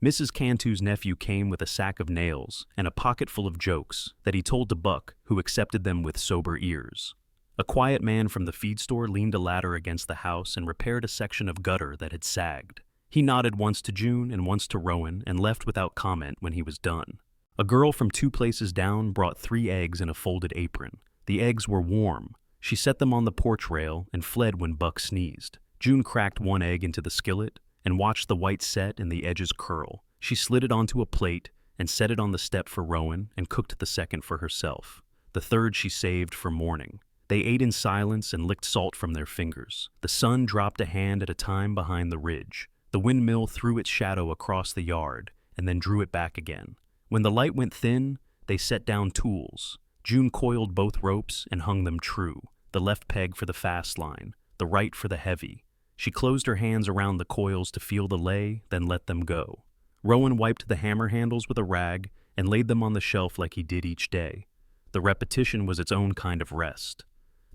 Mrs. Cantu's nephew came with a sack of nails and a pocket full of jokes that he told to Buck, who accepted them with sober ears. A quiet man from the feed store leaned a ladder against the house and repaired a section of gutter that had sagged. He nodded once to June and once to Rowan and left without comment when he was done. A girl from 2 places down brought 3 eggs in a folded apron. The eggs were warm. She set them on the porch rail and fled when Buck sneezed. June cracked 1 egg into the skillet and watched the white set and the edges curl. She slid it onto a plate and set it on the step for Rowan and cooked the second for herself. The third she saved for morning. They ate in silence and licked salt from their fingers. The sun dropped a hand at a time behind the ridge. The windmill threw its shadow across the yard and then drew it back again. When the light went thin, they set down tools. June coiled both ropes and hung them true, the left peg for the fast line, the right for the heavy. She closed her hands around the coils to feel the lay, then let them go. Rowan wiped the hammer handles with a rag and laid them on the shelf like he did each day. The repetition was its own kind of rest.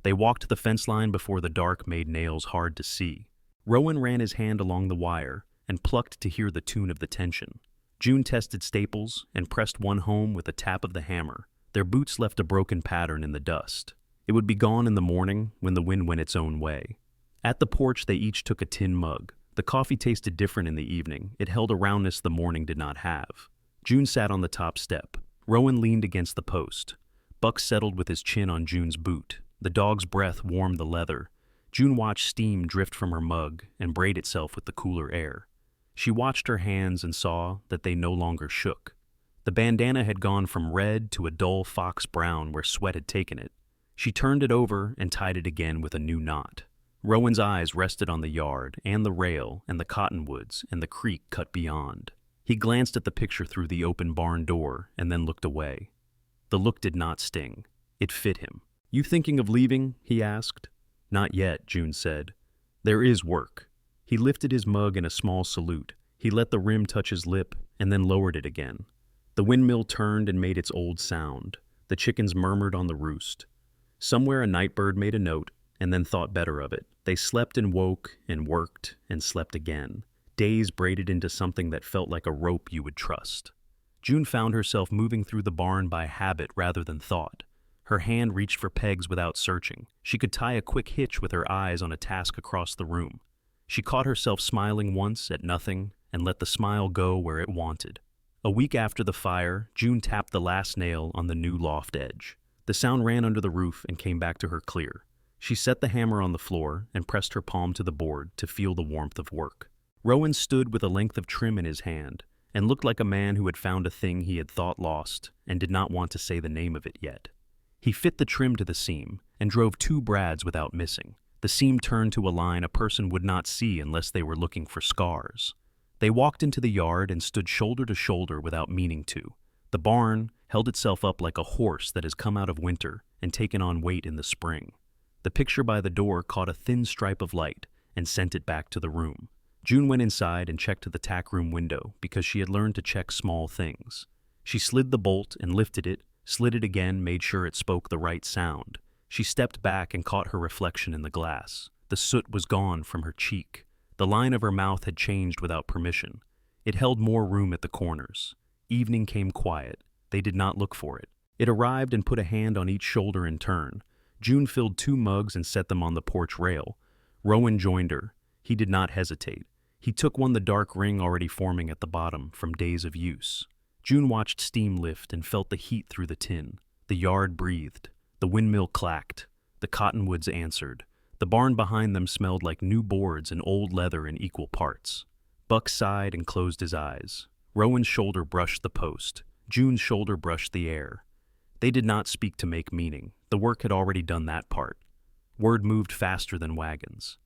They walked the fence line before the dark made nails hard to see. Rowan ran his hand along the wire and plucked to hear the tune of the tension. June tested staples and pressed one home with a tap of the hammer. Their boots left a broken pattern in the dust. It would be gone in the morning when the wind went its own way. At the porch, they each took a tin mug. The coffee tasted different in the evening. It held a roundness the morning did not have. June sat on the top step. Rowan leaned against the post. Buck settled with his chin on June's boot. The dog's breath warmed the leather. June watched steam drift from her mug and braid itself with the cooler air. She watched her hands and saw that they no longer shook. The bandana had gone from red to a dull fox brown where sweat had taken it. She turned it over and tied it again with a new knot. Rowan's eyes rested on the yard and the rail and the cottonwoods and the creek cut beyond. He glanced at the picture through the open barn door and then looked away. The look did not sting. It fit him. "You thinking of leaving?" he asked. "Not yet," June said. "There is work." He lifted his mug in a small salute. He let the rim touch his lip and then lowered it again. The windmill turned and made its old sound. The chickens murmured on the roost. Somewhere a nightbird made a note and then thought better of it. They slept and woke and worked and slept again. Days braided into something that felt like a rope you would trust. June found herself moving through the barn by habit rather than thought. Her hand reached for pegs without searching. She could tie a quick hitch with her eyes on a task across the room. She caught herself smiling once at nothing and let the smile go where it wanted. A week after the fire, June tapped the last nail on the new loft edge. The sound ran under the roof and came back to her clear. She set the hammer on the floor and pressed her palm to the board to feel the warmth of work. Rowan stood with a length of trim in his hand and looked like a man who had found a thing he had thought lost and did not want to say the name of it yet. He fit the trim to the seam and drove 2 brads without missing. The seam turned to a line a person would not see unless they were looking for scars. They walked into the yard and stood shoulder to shoulder without meaning to. The The barn held itself up like a horse that has come out of winter and taken on weight in the spring. The picture by the door caught a thin stripe of light and sent it back to the room. June went inside and checked the tack room window because she had learned to check small things. She slid the bolt and lifted it, slid it again, made sure it spoke the right sound. She stepped back and caught her reflection in the glass. The soot was gone from her cheek. The line of her mouth had changed without permission. It held more room at the corners. Evening came quiet. They did not look for it. It arrived and put a hand on each shoulder in turn. June filled 2 mugs and set them on the porch rail. Rowan joined her. He did not hesitate. He took one, the dark ring already forming at the bottom from days of use. June watched steam lift and felt the heat through the tin. The yard breathed. The windmill clacked. The cottonwoods answered. The barn behind them smelled like new boards and old leather in equal parts. Buck sighed and closed his eyes. Rowan's shoulder brushed the post. June's shoulder brushed the air. They did not speak to make meaning. The work had already done that part. Word moved faster than wagons.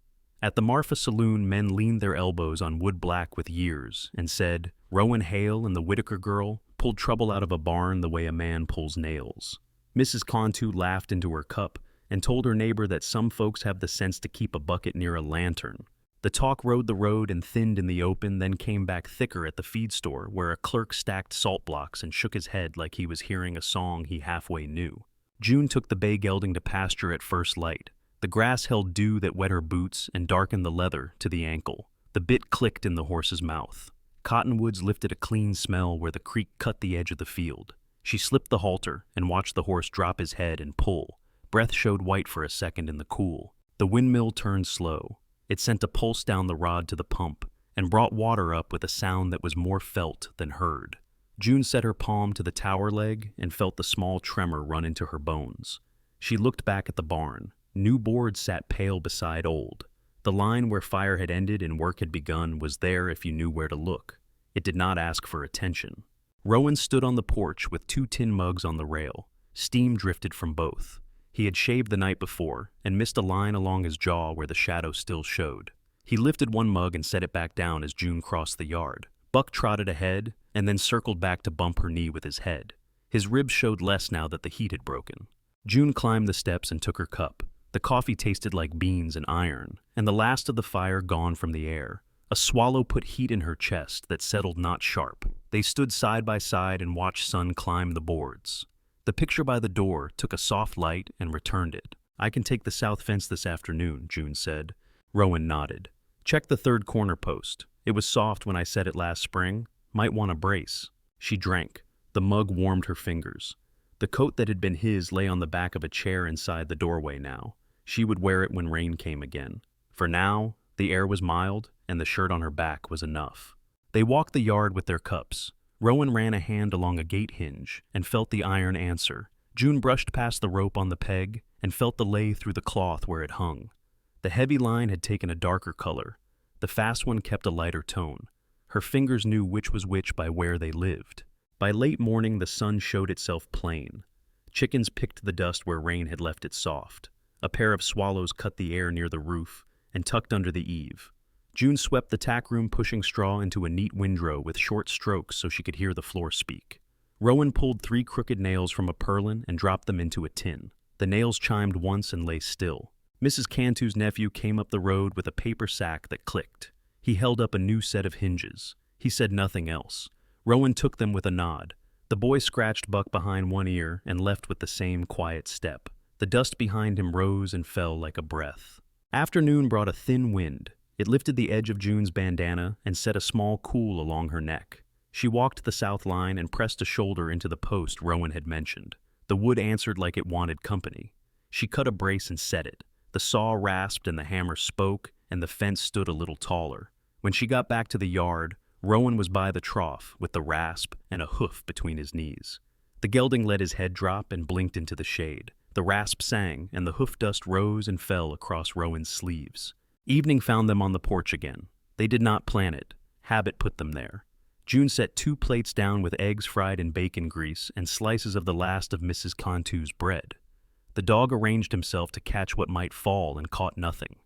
At the Marfa Saloon, men leaned their elbows on wood black with years and said, Rowan Hale and the Whitaker girl pulled trouble out of a barn the way a man pulls nails. Mrs. Cantu laughed into her cup and told her neighbor that some folks have the sense to keep a bucket near a lantern. The talk rode the road and thinned in the open, then came back thicker at the feed store, where a clerk stacked salt blocks and shook his head like he was hearing a song he halfway knew. June took the bay gelding to pasture at first light. The grass held dew that wet her boots and darkened the leather to the ankle. The bit clicked in the horse's mouth. Cottonwoods lifted a clean smell where the creek cut the edge of the field. She slipped the halter and watched the horse drop his head and pull. Breath showed white for a second in the cool. The windmill turned slow. It sent a pulse down the rod to the pump and brought water up with a sound that was more felt than heard. June set her palm to the tower leg and felt the small tremor run into her bones. She looked back at the barn. New boards sat pale beside old. The line where fire had ended and work had begun was there if you knew where to look. It did not ask for attention. Rowan stood on the porch with 2 tin mugs on the rail. Steam drifted from both. He had shaved the night before and missed a line along his jaw where the shadow still showed. He lifted one mug and set it back down as June crossed the yard. Buck trotted ahead and then circled back to bump her knee with his head. His ribs showed less now that the heat had broken. June climbed the steps and took her cup. The coffee tasted like beans and iron, and the last of the fire gone from the air. A swallow put heat in her chest that settled not sharp. They stood side by side and watched sun climb the boards. The picture by the door took a soft light and returned it. I can take the south fence this afternoon, June said. Rowan nodded. Check the 3rd corner post. It was soft when I set it last spring. Might want a brace. She drank. The mug warmed her fingers. The coat that had been his lay on the back of a chair inside the doorway now. She would wear it when rain came again. For now, the air was mild, and the shirt on her back was enough. They walked the yard with their cups. Rowan ran a hand along a gate hinge and felt the iron answer. June brushed past the rope on the peg and felt the lay through the cloth where it hung. The heavy line had taken a darker color. The fast one kept a lighter tone. Her fingers knew which was which by where they lived. By late morning, the sun showed itself plain. Chickens picked the dust where rain had left it soft. A pair of swallows cut the air near the roof and tucked under the eave. June swept the tack room, pushing straw into a neat windrow with short strokes so she could hear the floor speak. Rowan pulled 3 crooked nails from a purlin and dropped them into a tin. The nails chimed once and lay still. Mrs. Cantu's nephew came up the road with a paper sack that clicked. He held up a new set of hinges. He said nothing else. Rowan took them with a nod. The boy scratched Buck behind one ear and left with the same quiet step. The dust behind him rose and fell like a breath. Afternoon brought a thin wind. It lifted the edge of June's bandana and set a small cool along her neck. She walked the south line and pressed a shoulder into the post Rowan had mentioned. The wood answered like it wanted company. She cut a brace and set it. The saw rasped and the hammer spoke, and the fence stood a little taller. When she got back to the yard, Rowan was by the trough with the rasp and a hoof between his knees. The gelding let his head drop and blinked into the shade. The rasp sang, and the hoof dust rose and fell across Rowan's sleeves. Evening found them on the porch again. They did not plan it. Habit put them there. June set 2 plates down with eggs fried in bacon grease and slices of the last of Mrs. Cantu's bread. The dog arranged himself to catch what might fall and caught nothing.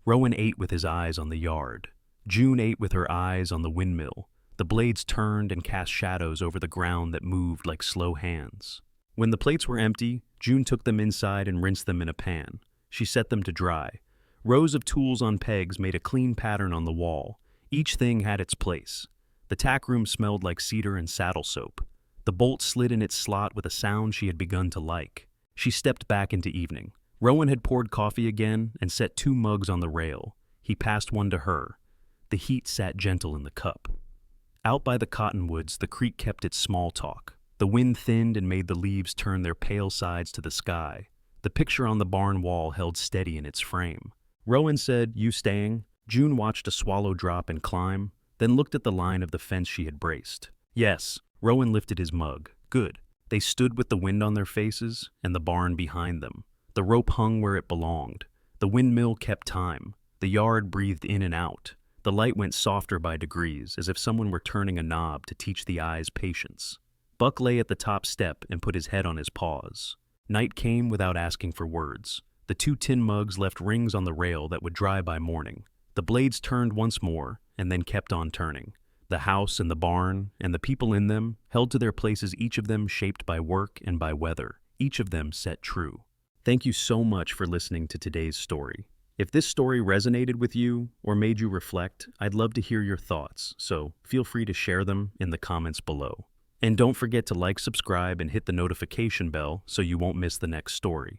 Rowan ate with his eyes on the yard. June ate with her eyes on the windmill. The blades turned and cast shadows over the ground that moved like slow hands. When the plates were empty, June took them inside and rinsed them in a pan. She set them to dry. Rows of tools on pegs made a clean pattern on the wall. Each thing had its place. The tack room smelled like cedar and saddle soap. The bolt slid in its slot with a sound she had begun to like. She stepped back into evening. Rowan had poured coffee again and set 2 mugs on the rail. He passed one to her. The heat sat gentle in the cup. Out by the cottonwoods, the creek kept its small talk. The wind thinned and made the leaves turn their pale sides to the sky. The picture on the barn wall held steady in its frame. Rowan said, "You staying?" June watched a swallow drop and climb, then looked at the line of the fence she had braced. "Yes." Rowan lifted his mug. "Good." They stood with the wind on their faces and the barn behind them. The rope hung where it belonged. The windmill kept time. The yard breathed in and out. The light went softer by degrees, as if someone were turning a knob to teach the eyes patience. Buck lay at the top step and put his head on his paws. Night came without asking for words. The 2 tin mugs left rings on the rail that would dry by morning. The blades turned once more, and then kept on turning. The house and the barn, and the people in them, held to their places, each of them shaped by work and by weather, each of them set true. Thank you so much for listening to today's story. If this story resonated with you or made you reflect, I'd love to hear your thoughts, so feel free to share them in the comments below. And don't forget to like, subscribe, and hit the notification bell so you won't miss the next story.